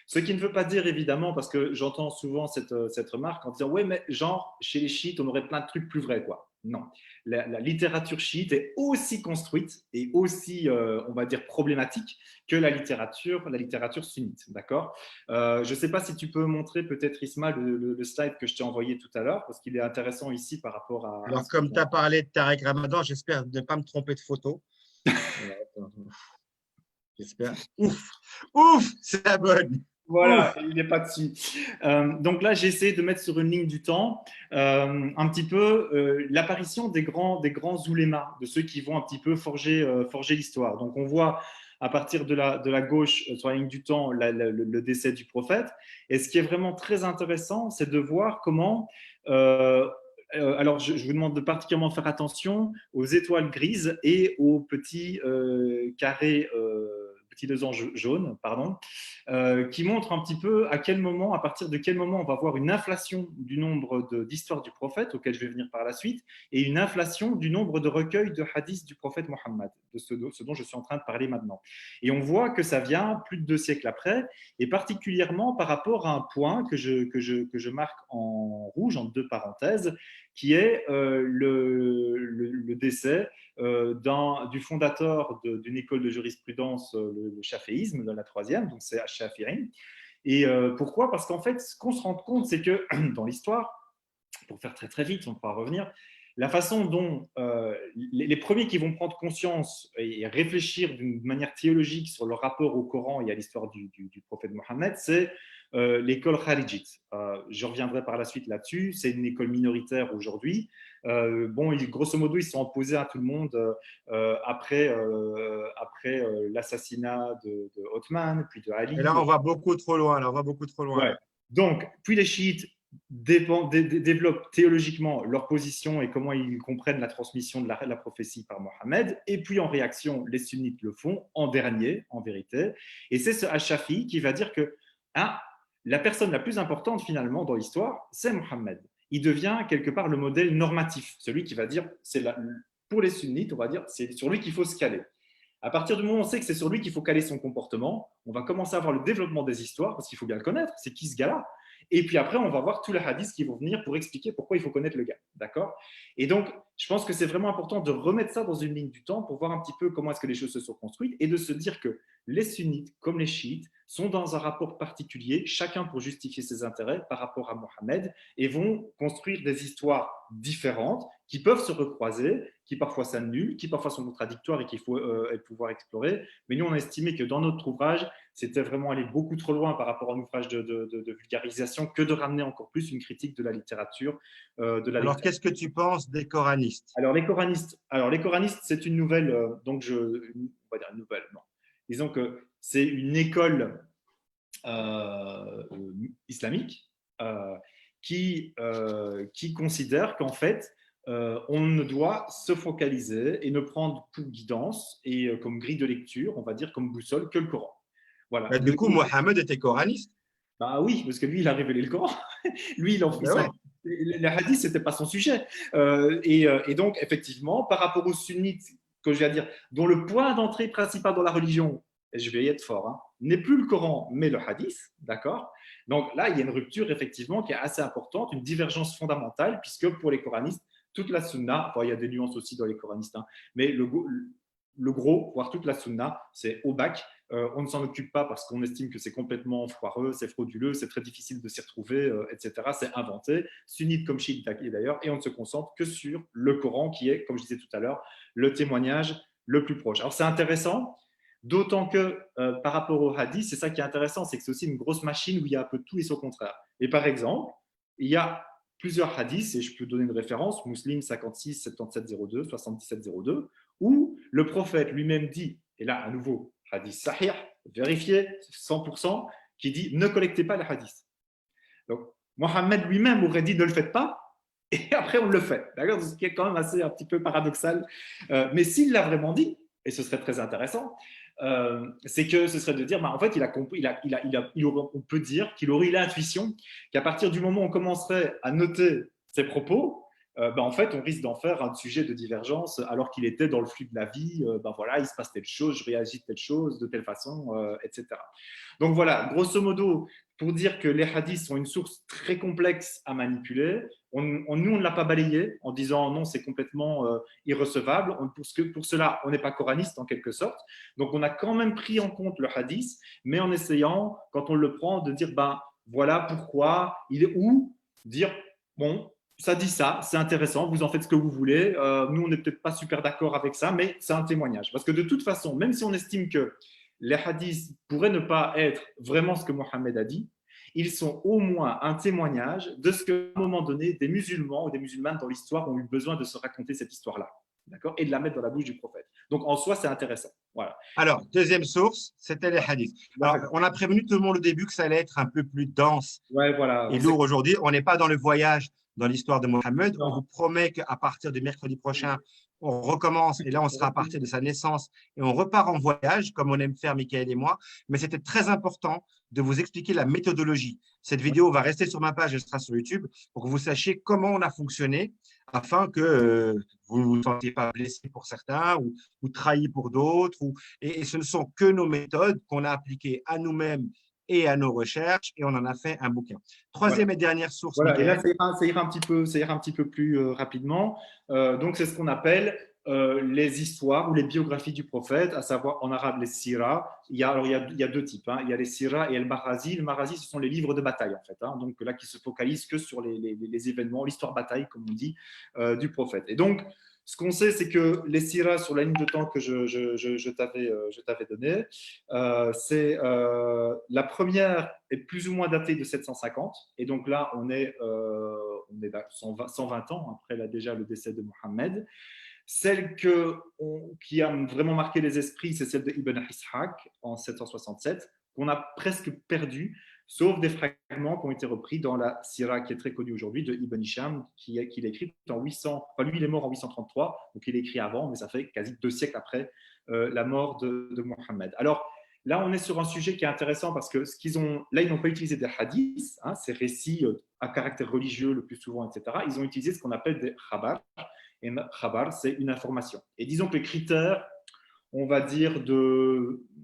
Ce qui ne veut pas dire évidemment, parce que j'entends souvent cette remarque en disant ouais, mais genre chez les chiites, on aurait plein de trucs plus vrais, quoi. Non, la littérature chiite est aussi construite et aussi, on va dire, problématique que la littérature sunnite, d'accord. Je ne sais pas si tu peux montrer peut-être, Isma, le slide que je t'ai envoyé tout à l'heure, parce qu'il est intéressant ici par rapport à Alors, ce comme qu'on tu a. as parlé de Tarek Ramadan, j'espère ne pas me tromper de photo. Alors, attends, j'espère. Ouf, ouf, c'est la bonne. Voilà, Ouf. il n'est pas dessus. Donc là, j'ai essayé de mettre sur une ligne du temps un petit peu l'apparition des grands oulémas, de ceux qui vont un petit peu forger l'histoire. Donc on voit à partir de la gauche, sur la ligne du temps, le décès du prophète. Et ce qui est vraiment très intéressant, c'est de voir comment. Alors, je vous demande de particulièrement faire attention aux étoiles grises et aux petits carrés, petits losanges jaunes, pardon, qui montre un petit peu à partir de quel moment on va avoir une inflation du nombre d'histoires du prophète, auquel je vais venir par la suite, et une inflation du nombre de recueils de hadiths du prophète Mohammed, de ce dont je suis en train de parler maintenant. Et on voit que ça vient plus de 2 siècles après, et particulièrement par rapport à un point que je marque en rouge, en 2 parenthèses, qui est le décès du fondateur d'une école de jurisprudence, le chaféisme, de la troisième, donc c'est Shafi'i, Et pourquoi? Parce qu'en fait, ce qu'on se rend compte, c'est que dans l'histoire, pour faire très très vite, on pourra revenir, la façon dont les premiers qui vont prendre conscience et réfléchir d'une manière théologique sur le rapport au Coran et à l'histoire du prophète Mohammed, c'est l'école Kharijite. Je reviendrai par la suite là-dessus. C'est une école minoritaire aujourd'hui. Bon, grosso modo, ils sont opposés à tout le monde après l'assassinat de Othman, puis de Et là, Ali. on va beaucoup trop loin. Là, on va beaucoup trop loin. Ouais. Là. Donc, puis les chiites développent théologiquement leur position et comment ils comprennent la transmission de la prophétie par Mohammed. Et puis, en réaction, les sunnites le font en dernier, en vérité. Et c'est ce Al-Shafi'i qui va dire que hein, la personne la plus importante, finalement, dans l'histoire, c'est Mohammed. Il devient quelque part le modèle normatif, celui qui va dire, pour les sunnites, on va dire, c'est sur lui qu'il faut se caler. À partir du moment où on sait que c'est sur lui qu'il faut caler son comportement, on va commencer à voir le développement des histoires, parce qu'il faut bien le connaître, c'est qui ce gars-là? Et puis après, on va voir tous les hadiths qui vont venir pour expliquer pourquoi il faut connaître le gars. D'accord? Et donc, je pense que c'est vraiment important de remettre ça dans une ligne du temps pour voir un petit peu comment est-ce que les choses se sont construites et de se dire que les sunnites, comme les chiites, sont dans un rapport particulier, chacun pour justifier ses intérêts par rapport à Mohammed, et vont construire des histoires différentes qui peuvent se recroiser, qui parfois s'annulent, qui parfois sont contradictoires et qu'il faut pouvoir explorer. Mais nous, on a estimé que dans notre ouvrage, c'était vraiment aller beaucoup trop loin par rapport à un ouvrage de vulgarisation que de ramener encore plus une critique de la littérature. Alors, qu'est-ce que tu penses des coranistes? Alors, les coranistes, c'est une nouvelle, on va dire une nouvelle, non. Disons que c'est une école islamique qui considère qu'en fait, on ne doit se focaliser et ne prendre pour guidance et comme grille de lecture, on va dire comme boussole, que le Coran. Voilà. Bah, du coup, Mohammed était coraniste. Bah oui, parce que lui, il a révélé le Coran. Lui, Ben ouais. le hadith, ce n'était pas son sujet. Et donc, effectivement, par rapport aux sunnites, que je viens de dire, dont le point d'entrée principal dans la religion, et je vais y être fort, hein, n'est plus le Coran, mais le hadith, d'accord? Donc là, il y a une rupture, effectivement, qui est assez importante, une divergence fondamentale, puisque pour les coranistes, toute la sunna, enfin, il y a des nuances aussi dans les coranistes, hein, mais le gros, voire toute la sunna, c'est au bac. On ne s'en occupe pas parce qu'on estime que c'est complètement foireux, c'est frauduleux, c'est très difficile de s'y retrouver, etc. C'est inventé, sunnite comme chiite d'ailleurs, et on ne se concentre que sur le Coran qui est, comme je disais tout à l'heure, le témoignage le plus proche. Alors c'est intéressant, d'autant que par rapport au hadith, c'est ça qui est intéressant, c'est que c'est aussi une grosse machine où il y a un peu de tout et son contraire. Et par exemple, il y a plusieurs hadiths, et je peux donner une référence, Muslim 56 77 02, 77 02, où le prophète lui-même dit, et là à nouveau, hadith sahih, vérifié, 100%, qui dit ne collectez pas les hadiths. Donc, Mohammed lui-même aurait dit ne le faites pas, et après on le fait. D'accord? Ce qui est quand même assez un petit peu paradoxal. Mais s'il l'a vraiment dit, et ce serait très intéressant, c'est que ce serait de dire, en fait, il a compris, on peut dire qu'il aurait eu l'intuition qu'à partir du moment où on commencerait à noter ses propos, en fait, on risque d'en faire un sujet de divergence alors qu'il était dans le flux de la vie. Voilà, il se passe telle chose, je réagis de telle chose, de telle façon, etc. Donc voilà, grosso modo, pour dire que les hadiths sont une source très complexe à manipuler, nous, on ne l'a pas balayé en disant non, c'est complètement irrecevable. Pour cela, on n'est pas coraniste en quelque sorte. Donc, on a quand même pris en compte le hadith, mais en essayant, quand on le prend, de dire voilà pourquoi, il est où, dire bon, ça dit ça, c'est intéressant, vous en faites ce que vous voulez. Nous, on n'est peut-être pas super d'accord avec ça, mais c'est un témoignage. Parce que de toute façon, même si on estime que les hadiths pourraient ne pas être vraiment ce que Mohammed a dit, ils sont au moins un témoignage de ce qu'à un moment donné, des musulmans ou des musulmanes dans l'histoire ont eu besoin de se raconter cette histoire-là, d'accord, et de la mettre dans la bouche du prophète. Donc, en soi, c'est intéressant. Voilà. Alors, deuxième source, c'était les hadiths. Alors, on a prévenu tout le monde au début que ça allait être un peu plus dense ouais, voilà. et lourd aujourd'hui. On n'est pas dans le voyage dans l'histoire de Mohammed. Non. On vous promet qu'à partir de mercredi prochain, on recommence et là, on sera à partir de sa naissance et on repart en voyage, comme on aime faire, Michael et moi. Mais c'était très important de vous expliquer la méthodologie. Cette vidéo va rester sur ma page, elle sera sur YouTube pour que vous sachiez comment on a fonctionné afin que vous ne vous sentiez pas blessé pour certains ou trahi pour d'autres. Et ce ne sont que nos méthodes qu'on a appliquées à nous-mêmes et à nos recherches, et on en a fait un bouquin. Troisième et dernière source, voilà. Et là, Michael. ça ira un petit peu plus rapidement. Donc, c'est ce qu'on appelle les histoires ou les biographies du prophète, à savoir en arabe les sira. Il y a deux types, hein. Il y a les sira et le marazi. Le marazi, ce sont les livres de bataille, en fait, hein. Donc là, qui se focalisent que sur les événements, l'histoire bataille, comme on dit, du prophète. Et donc, ce qu'on sait, c'est que les siras, sur la ligne de temps que je t'avais donnée, la première est plus ou moins datée de 750. Et donc là, on est 120 ans après déjà le décès de Mohammed. Celle qui a vraiment marqué les esprits, c'est celle de Ibn Ishaq en 767, qu'on a presque perdue, sauf des fragments qui ont été repris dans la Sira qui est très connue aujourd'hui de Ibn Hisham, qui l'a écrite en 800. Enfin, lui, il est mort en 833, donc il est écrit avant, mais ça fait quasi 2 siècles après la mort de Mohammed. Alors, là, on est sur un sujet qui est intéressant parce que là, ils n'ont pas utilisé des hadiths, hein, ces récits à caractère religieux le plus souvent, etc. Ils ont utilisé ce qu'on appelle des khabar. Et khabar, c'est une information. Et disons que les critères, on va dire,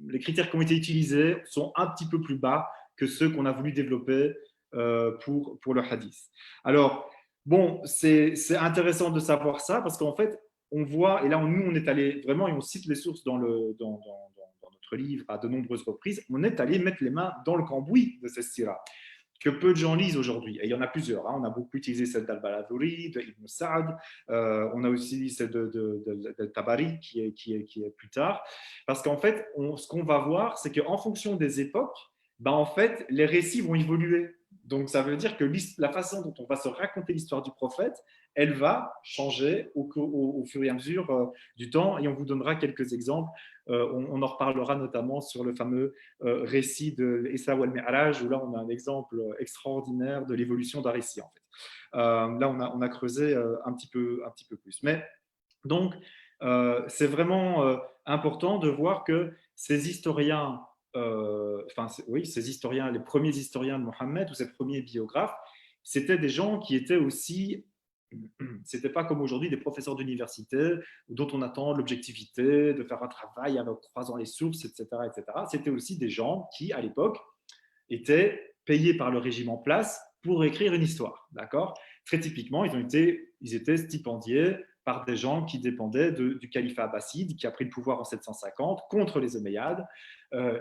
les critères qui ont été utilisés sont un petit peu plus bas que ceux qu'on a voulu développer pour le hadith. Alors, bon, c'est intéressant de savoir ça parce qu'en fait, on voit, et là, nous, on est allé vraiment, et on cite les sources dans notre livre à de nombreuses reprises, on est allé mettre les mains dans le cambouis de ces siras que peu de gens lisent aujourd'hui. Et il y en a plusieurs, hein. On a beaucoup utilisé celle d'Al-Baladhuri, de Ibn Sa'd, on a aussi celle de Tabari qui est plus tard. Parce qu'en fait, ce qu'on va voir, c'est qu'en fonction des époques, en fait, les récits vont évoluer. Donc, ça veut dire que la façon dont on va se raconter l'histoire du prophète, elle va changer au fur et à mesure du temps. Et on vous donnera quelques exemples. On en reparlera notamment sur le fameux récit de Isra wal Mi'raj, où là, on a un exemple extraordinaire de l'évolution d'un récit, en fait. Là, on a creusé un petit peu plus. Mais donc, c'est vraiment important de voir que ces historiens, les premiers historiens de Mohammed ou ces premiers biographes, c'était des gens qui étaient aussi, c'était pas comme aujourd'hui des professeurs d'université dont on attend l'objectivité, de faire un travail en croisant les sources, etc., etc. C'était aussi des gens qui, à l'époque, étaient payés par le régime en place pour écrire une histoire. D'accord ? Très typiquement, ils étaient stipendiés par des gens qui dépendaient du califat abbasside, qui a pris le pouvoir en 750 contre les Omeyyades.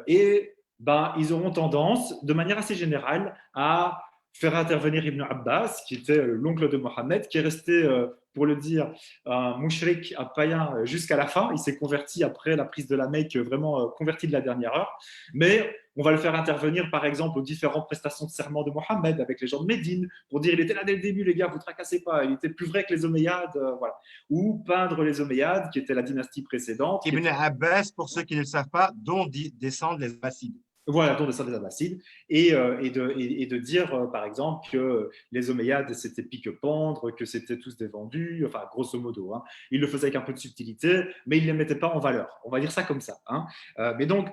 Ils auront tendance, de manière assez générale, à faire intervenir Ibn Abbas, qui était l'oncle de Mohammed, qui est resté, pour le dire, un mouchrik, un païen, jusqu'à la fin. Il s'est converti après la prise de la Mecque, vraiment converti de la dernière heure. Mais on va le faire intervenir, par exemple, aux différentes prestations de serment de Mohammed avec les gens de Médine, pour dire il était là dès le début, les gars, vous tracassez pas, il était plus vrai que les Omeyyades, voilà. Ou peindre les Omeyyades, qui était la dynastie précédente. Ibn Abbas, pour ceux qui ne le savent pas, dont descendent les Abbasides. Voilà, dont des Abbassides, et de dire, par exemple, que les Omeyyades, c'était pique-pendre, que c'était tous des vendus, enfin, grosso modo. Hein. Il le faisait avec un peu de subtilité, mais il ne les mettait pas en valeur. On va dire ça comme ça. Hein. Mais donc,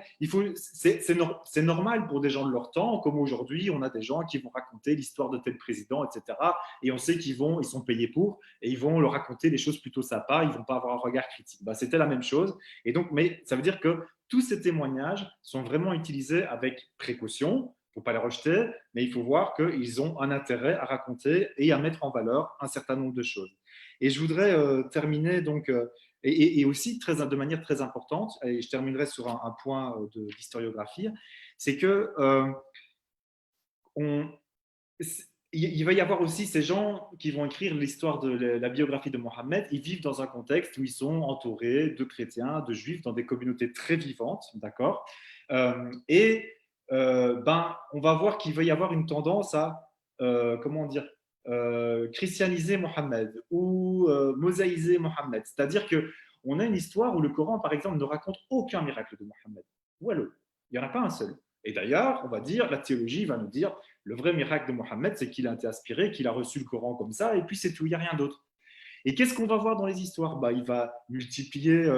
c'est normal pour des gens de leur temps, comme aujourd'hui, on a des gens qui vont raconter l'histoire de tel président, etc. Et on sait ils sont payés pour, et ils vont leur raconter des choses plutôt sympas, ils ne vont pas avoir un regard critique. C'était la même chose. Et donc, mais ça veut dire que tous ces témoignages sont vraiment utilisés avec précaution. Il ne faut pas les rejeter, mais il faut voir qu'ils ont un intérêt à raconter et à mettre en valeur un certain nombre de choses. Et je voudrais terminer donc, et aussi de manière très importante, et je terminerai sur un point d'historiographie, c'est que il va y avoir aussi ces gens qui vont écrire l'histoire de la biographie de Mohammed. Ils vivent dans un contexte où ils sont entourés de chrétiens, de juifs, dans des communautés très vivantes, d'accord. On va voir qu'il va y avoir une tendance à, christianiser Mohammed ou mosaïser Mohammed. C'est-à-dire qu'on a une histoire où le Coran, par exemple, ne raconte aucun miracle de Mohammed. Ou alors, il n'y en a pas un seul. Et d'ailleurs, on va dire, la théologie va nous dire, le vrai miracle de Mohammed, c'est qu'il a été inspiré, qu'il a reçu le Coran comme ça, et puis c'est tout, il n'y a rien d'autre. Et qu'est-ce qu'on va voir dans les histoires ? Il va multiplier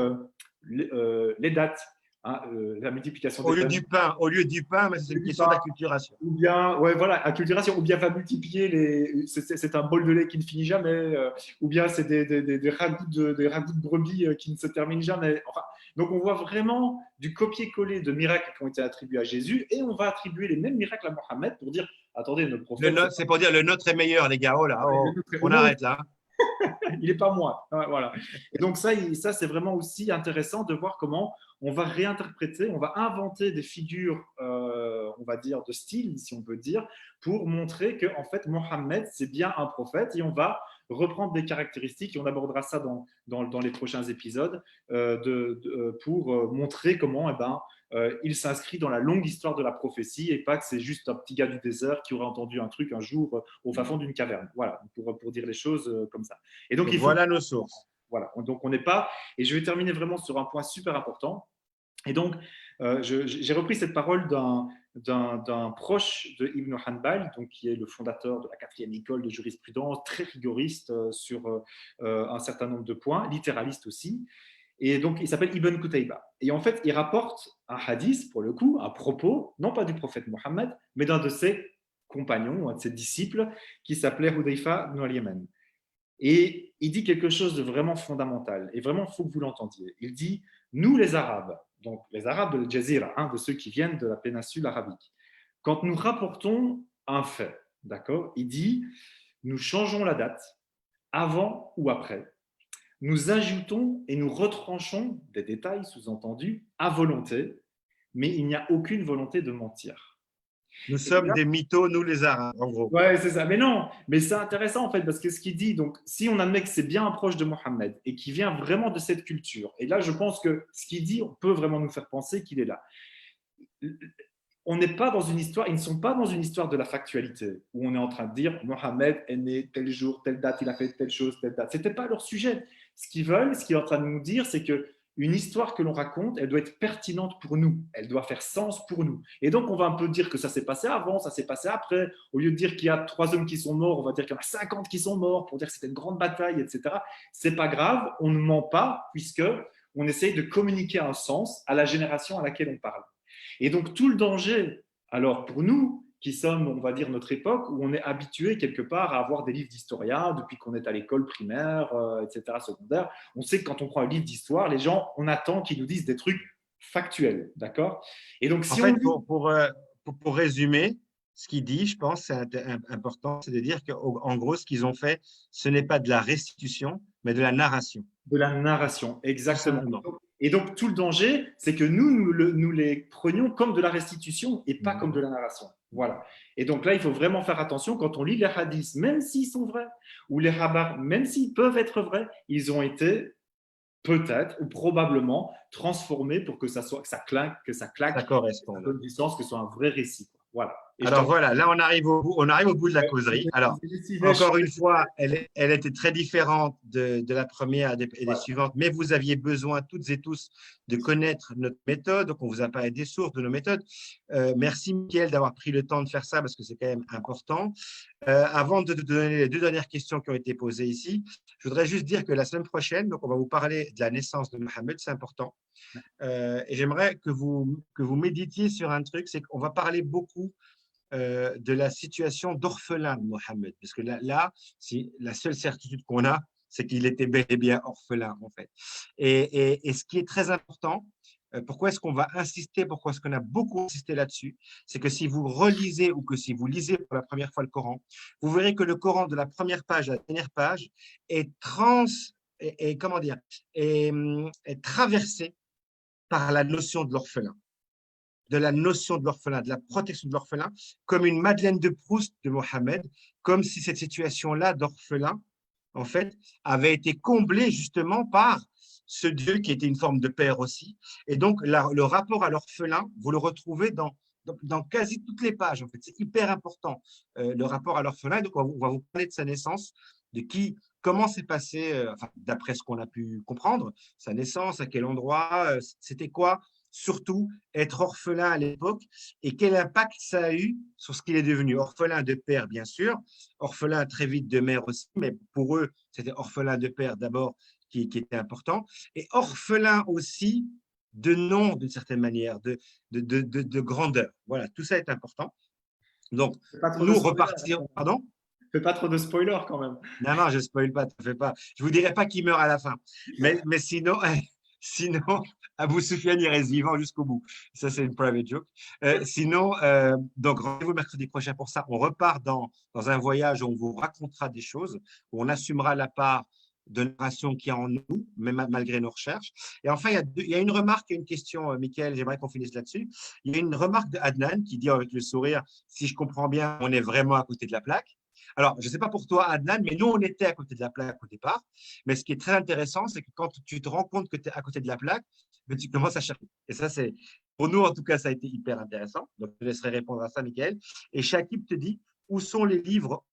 les dates, hein, la multiplication des dates. Au lieu du pain, mais c'est une question d'acculturation. Ou bien, acculturation, ou bien va multiplier c'est un bol de lait qui ne finit jamais, ou bien c'est des ragoûts de brebis qui ne se terminent jamais. Enfin, donc, on voit vraiment du copier-coller de miracles qui ont été attribués à Jésus et on va attribuer les mêmes miracles à Mohammed pour dire attendez, notre prophète. C'est pour dire le nôtre est meilleur, les gars. Oh là, on arrête là. il n'est pas moi. Voilà. Et donc ça c'est vraiment aussi intéressant de voir comment on va réinterpréter, on va inventer des figures, on va dire, de style, si on peut dire, pour montrer que en fait, Mohammed, c'est bien un prophète et on va reprendre des caractéristiques et on abordera ça dans les prochains épisodes pour montrer comment il s'inscrit dans la longue histoire de la prophétie et pas que c'est juste un petit gars du désert qui aurait entendu un truc un jour au fin fond d'une caverne. Voilà, pour dire les choses comme ça. Et donc, il faut… Voilà nos sources. Voilà, donc on n'est pas… Et je vais terminer vraiment sur un point super important. Et donc, j'ai repris cette parole d'un proche de Ibn Hanbal, donc, qui est le fondateur de la 4e école de jurisprudence, très rigoriste sur un certain nombre de points, littéraliste aussi. Et donc, il s'appelle Ibn Qutayba. Et en fait, il rapporte un hadith, pour le coup, un propos, non pas du prophète Mohammed, mais d'un de ses compagnons, un de ses disciples, qui s'appelait Hudayfa ibn al-Yaman. Et il dit quelque chose de vraiment fondamental. Et vraiment, il faut que vous l'entendiez. Il dit, nous les Arabes, donc les Arabes de Jazira, de ceux qui viennent de la péninsule arabique, quand nous rapportons un fait, d'accord, il dit, nous changeons la date, avant ou après, nous ajoutons et nous retranchons des détails sous-entendus à volonté, mais il n'y a aucune volonté de mentir. Nous sommes des mythos, nous les Arabes, en gros. Ouais, c'est ça. Mais non, mais c'est intéressant en fait, parce que ce qu'il dit, donc, si on admet que c'est bien un proche de Mohammed et qui vient vraiment de cette culture, et là, je pense que ce qu'il dit, on peut vraiment nous faire penser qu'il est là. On n'est pas dans une histoire, ils ne sont pas dans une histoire de la factualité où on est en train de dire Mohammed est né tel jour, telle date, il a fait telle chose, telle date. C'était pas leur sujet. Ce qu'ils veulent, ce qu'ils sont en train de nous dire, c'est que une histoire que l'on raconte, elle doit être pertinente pour nous, elle doit faire sens pour nous. Et donc, on va un peu dire que ça s'est passé avant, ça s'est passé après. Au lieu de dire qu'il y a 3 hommes qui sont morts, on va dire qu'il y en a 50 qui sont morts pour dire que c'était une grande bataille, etc. C'est pas grave, on ne ment pas puisque on essaye de communiquer un sens à la génération à laquelle on parle. Et donc, tout le danger, alors pour nous, qui sommes, on va dire, notre époque, où on est habitué quelque part à avoir des livres d'historiens depuis qu'on est à l'école primaire, etc., secondaire. On sait que quand on prend un livre d'histoire, les gens, on attend qu'ils nous disent des trucs factuels, d'accord? Et donc, si en fait, on… pour résumer, ce qu'il dit, je pense, c'est important, c'est de dire qu'en gros, ce qu'ils ont fait, ce n'est pas de la restitution, mais de la narration. De la narration, exactement. Et donc, tout le danger, c'est que nous les prenions comme de la restitution et pas comme de la narration. Voilà. Et donc là, il faut vraiment faire attention quand on lit les hadiths, même s'ils sont vrais, ou les rabats, même s'ils peuvent être vrais, ils ont été peut-être ou probablement transformés pour que ça claque, Ça correspond. que ça donne du sens, que ce soit un vrai récit. Voilà. Alors voilà, là on arrive au bout de la causerie. Alors, encore une fois, elle était très différente de la première et des suivantes, mais vous aviez besoin toutes et tous de connaître notre méthode, donc on vous a parlé des sources de nos méthodes. Merci Mickaël d'avoir pris le temps de faire ça parce que c'est quand même important. Avant de te donner les 2 dernières questions qui ont été posées ici, je voudrais juste dire que la semaine prochaine, donc on va vous parler de la naissance de Mohammed, c'est important. Et j'aimerais que vous méditiez sur un truc, c'est qu'on va parler beaucoup de la situation d'orphelin de Mohammed. Parce que là la seule certitude qu'on a, c'est qu'il était bel et bien orphelin, en fait. Et ce qui est très important, pourquoi est-ce qu'on va insister, pourquoi est-ce qu'on a beaucoup insisté là-dessus, c'est que si vous relisez ou que si vous lisez pour la première fois le Coran, vous verrez que le Coran, de la première page à la dernière page, est traversé par la notion de l'orphelin, de la protection de l'orphelin, comme une Madeleine de Proust de Mohammed, comme si cette situation-là d'orphelin, en fait, avait été comblée justement par ce Dieu qui était une forme de père aussi. Et donc, le rapport à l'orphelin, vous le retrouvez dans quasi toutes les pages. En fait, c'est hyper important, le rapport à l'orphelin. Donc, on va vous parler de sa naissance, comment s'est passé, d'après ce qu'on a pu comprendre, sa naissance, à quel endroit, c'était quoi surtout être orphelin à l'époque et quel impact ça a eu sur ce qu'il est devenu. Orphelin de père, bien sûr, orphelin très vite de mère aussi, mais pour eux, c'était orphelin de père d'abord qui était important, et orphelin aussi de nom, d'une certaine manière, de grandeur. Voilà, tout ça est important. Donc, nous repartir… Pardon ? Fais pas trop de spoilers quand même. Non, je ne spoil pas, ne fais pas. Je ne vous dirai pas qui meurt à la fin. Mais sinon, Sinon, Abou Soufiane, il reste vivant jusqu'au bout. Ça, c'est une private joke. Sinon, donc rendez-vous mercredi prochain pour ça. On repart dans un voyage où on vous racontera des choses, où on assumera la part de narration qu'il y a en nous, même malgré nos recherches. Et enfin, il y a une remarque et une question, Mickaël, j'aimerais qu'on finisse là-dessus. Il y a une remarque d'Adnan qui dit avec le sourire, si je comprends bien, on est vraiment à côté de la plaque. Alors, je ne sais pas pour toi, Adnan, mais nous, on était à côté de la plaque au départ. Mais ce qui est très intéressant, c'est que quand tu te rends compte que tu es à côté de la plaque, ben, tu commences à chercher. Et ça, c'est, pour nous, en tout cas, ça a été hyper intéressant. Donc, je te laisserai répondre à ça, Michael. Et Shakib te dit, où sont les livres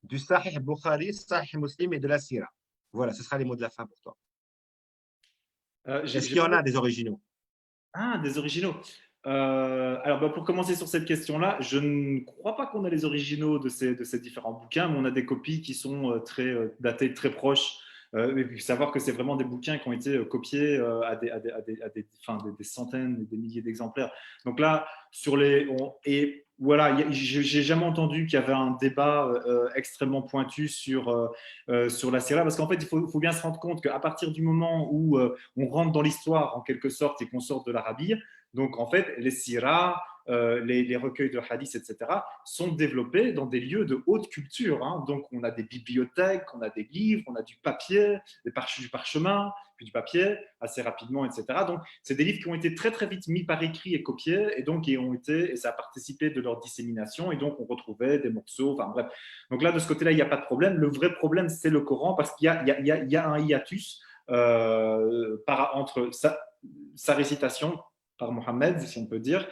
du Sahih Bukhari, Sahih Muslim et de la Sira? Voilà, ce sera les mots de la fin pour toi. Est-ce qu'il y en a des originaux? Ah, des originaux. Alors, bah, pour commencer sur cette question-là, je ne crois pas qu'on a les originaux de ces différents bouquins, mais on a des copies qui sont datées très proches. Et puis savoir que c'est vraiment des bouquins qui ont été copiés enfin, des centaines, des milliers d'exemplaires. Donc là, et voilà, j'ai jamais entendu qu'il y avait un débat extrêmement pointu sur la Syrah, parce qu'en fait, faut bien se rendre compte qu'à partir du moment où on rentre dans l'histoire en quelque sorte et qu'on sort de l'Arabie, donc, en fait, les siras, les recueils de hadiths, etc., sont développés dans des lieux de haute culture. Hein. Donc, on a des bibliothèques, on a des livres, on a du papier, du parchemin, puis du papier, assez rapidement, etc. Donc, c'est des livres qui ont été très, très vite mis par écrit et copiés, et donc, et ça a participé de leur dissémination, et donc, on retrouvait des morceaux, enfin bref. Donc là, de ce côté-là, il n'y a pas de problème. Le vrai problème, c'est le Coran, parce qu'il y a un hiatus entre sa récitation par Mohammed, si on peut dire,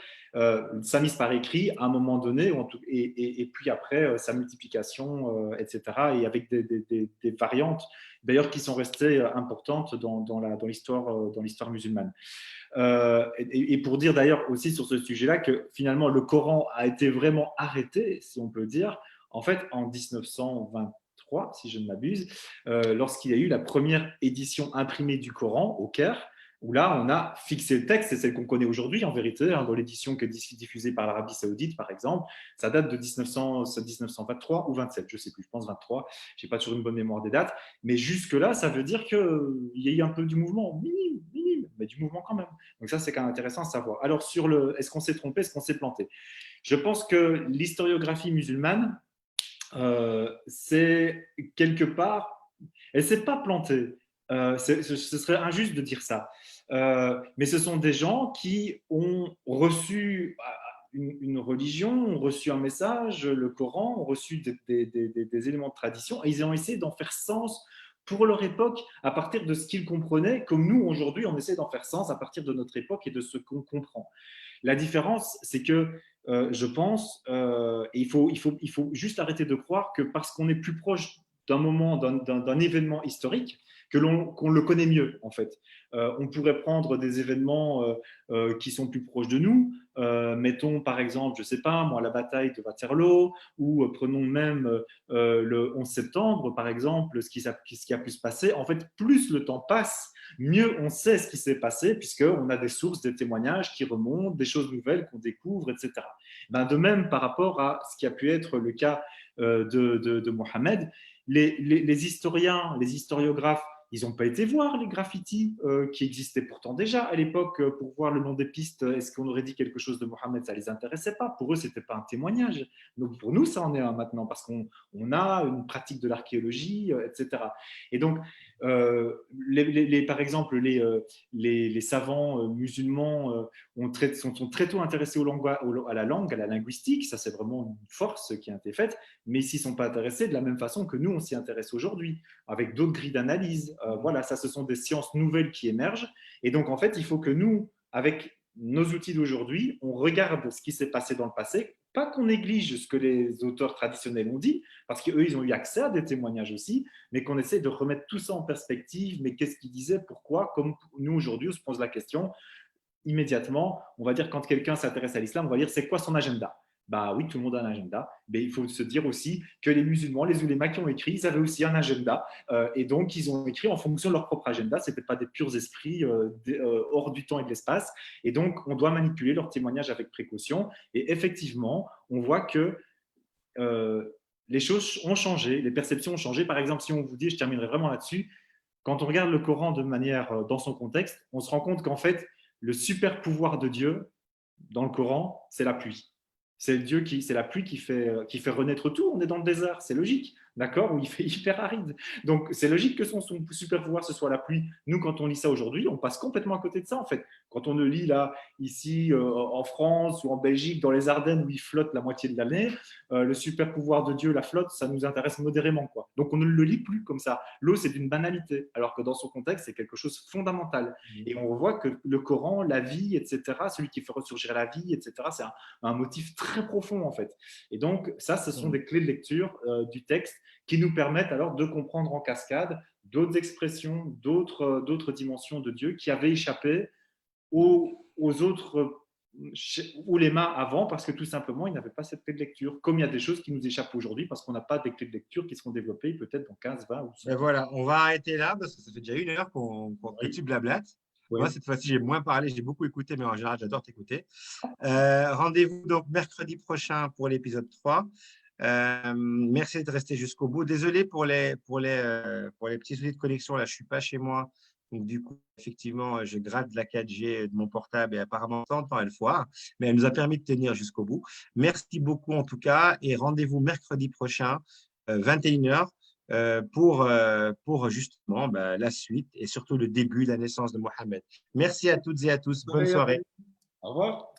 sa mise par écrit à un moment donné, et puis après sa multiplication, etc., et avec des variantes, d'ailleurs, qui sont restées importantes dans l'histoire musulmane. Et pour dire d'ailleurs aussi sur ce sujet-là que finalement le Coran a été vraiment arrêté, si on peut dire, en fait en 1923, si je ne m'abuse, lorsqu'il y a eu la première édition imprimée du Coran au Caire, où là, on a fixé le texte, c'est celle qu'on connaît aujourd'hui en vérité, hein, dans l'édition qui est diffusée par l'Arabie Saoudite, par exemple. Ça date de 1923 ou 27, je ne sais plus, je pense 23. Je n'ai pas toujours une bonne mémoire des dates. Mais jusque-là, ça veut dire qu'il y a eu un peu du mouvement, minime, mais du mouvement quand même. Donc ça, c'est quand même intéressant à savoir. Alors, est-ce qu'on s'est trompé, est-ce qu'on s'est planté? Je pense que l'historiographie musulmane, c'est quelque part, elle ne s'est pas plantée. Ce serait injuste de dire ça. Mais ce sont des gens qui ont reçu une religion, ont reçu un message, le Coran, ont reçu des éléments de tradition, et ils ont essayé d'en faire sens pour leur époque à partir de ce qu'ils comprenaient, comme nous, aujourd'hui, on essaie d'en faire sens à partir de notre époque et de ce qu'on comprend. La différence, c'est que je pense, et il faut juste arrêter de croire que parce qu'on est plus proche d'un moment, d'un événement historique, qu'on le connaît mieux, en fait. On pourrait prendre des événements qui sont plus proches de nous. Mettons, par exemple, je ne sais pas, moi, la bataille de Waterloo, ou prenons même le 11 septembre, par exemple, ce qui a pu se passer. En fait, plus le temps passe, mieux on sait ce qui s'est passé, puisqu'on a des sources, des témoignages qui remontent, des choses nouvelles qu'on découvre, etc. Ben, de même, par rapport à ce qui a pu être le cas de Mohamed, les historiens, les historiographes, ils n'ont pas été voir les graffitis qui existaient pourtant déjà à l'époque pour voir le nom des pistes. Est-ce qu'on aurait dit quelque chose de Mohamed? Ça ne les intéressait pas. Pour eux, ce n'était pas un témoignage. Donc pour nous, ça en est un maintenant parce qu'on a une pratique de l'archéologie, etc. Et donc, par exemple, les savants musulmans sont très tôt intéressés à la langue, à la linguistique. Ça, c'est vraiment une force qui a été faite. Mais ils ne sont pas intéressés de la même façon que nous, on s'y intéresse aujourd'hui, avec d'autres grilles d'analyse. Voilà, ça, ce sont des sciences nouvelles qui émergent. Et donc, en fait, il faut que nous, avec nos outils d'aujourd'hui, on regarde ce qui s'est passé dans le passé, pas qu'on néglige ce que les auteurs traditionnels ont dit, parce qu'eux, ils ont eu accès à des témoignages aussi, mais qu'on essaie de remettre tout ça en perspective. Mais qu'est-ce qu'ils disaient? Pourquoi? Comme nous, aujourd'hui, on se pose la question, immédiatement, on va dire, quand quelqu'un s'intéresse à l'islam, on va dire, c'est quoi son agenda? Bah oui, tout le monde a un agenda, mais il faut se dire aussi que les musulmans, les oulémas qui ont écrit, ils avaient aussi un agenda, et donc ils ont écrit en fonction de leur propre agenda. Ce n'étaient pas des purs esprits hors du temps et de l'espace, et donc on doit manipuler leurs témoignages avec précaution. Et effectivement, on voit que les choses ont changé, les perceptions ont changé. Par exemple, si on vous dit, je terminerai vraiment là-dessus, quand on regarde le Coran de manière dans son contexte, on se rend compte qu'en fait, le super pouvoir de Dieu dans le Coran, c'est la pluie. C'est la pluie qui fait renaître tout. On est dans le désert, c'est logique, d'accord, où il fait hyper aride. Donc c'est logique que son super pouvoir ce soit la pluie. Nous, quand on lit ça aujourd'hui, on passe complètement à côté de ça en fait. Quand on le lit là, ici en France ou en Belgique, dans les Ardennes où il flotte la moitié de l'année, le super pouvoir de Dieu, la flotte, ça nous intéresse modérément quoi. Donc on ne le lit plus comme ça. L'eau c'est d'une banalité, alors que dans son contexte c'est quelque chose de fondamental. Et on voit que le Coran, la vie, etc., celui qui fait ressurgir la vie, etc., c'est un motif très profond en fait. Et donc ça, ce sont des clés de lecture du texte qui nous permettent alors de comprendre en cascade d'autres expressions, d'autres dimensions de Dieu qui avaient échappé aux autres ou les mains avant parce que tout simplement ils n'avaient pas cette clé de lecture. Comme il y a des choses qui nous échappent aujourd'hui parce qu'on n'a pas des clés de lecture qui seront développées peut-être dans 15, 20 ou 100 Et ans. voilà, on va arrêter là parce que ça fait déjà 1 heure que Oui. tu blablates. Oui. Moi, cette fois-ci, j'ai moins parlé, j'ai beaucoup écouté, mais en général, j'adore t'écouter. Rendez-vous donc mercredi prochain pour l'épisode 3. Merci de rester jusqu'au bout. Désolé pour les petits soucis de connexion. Là, je ne suis pas chez moi. Donc, du coup, effectivement, je gratte la 4G de mon portable et apparemment, de temps en temps, elle foire. Mais elle nous a permis de tenir jusqu'au bout. Merci beaucoup en tout cas et rendez-vous mercredi prochain, 21 h, pour justement la suite et surtout le début de la naissance de Mohamed. Merci à toutes et à tous. Bonne soirée. Au revoir.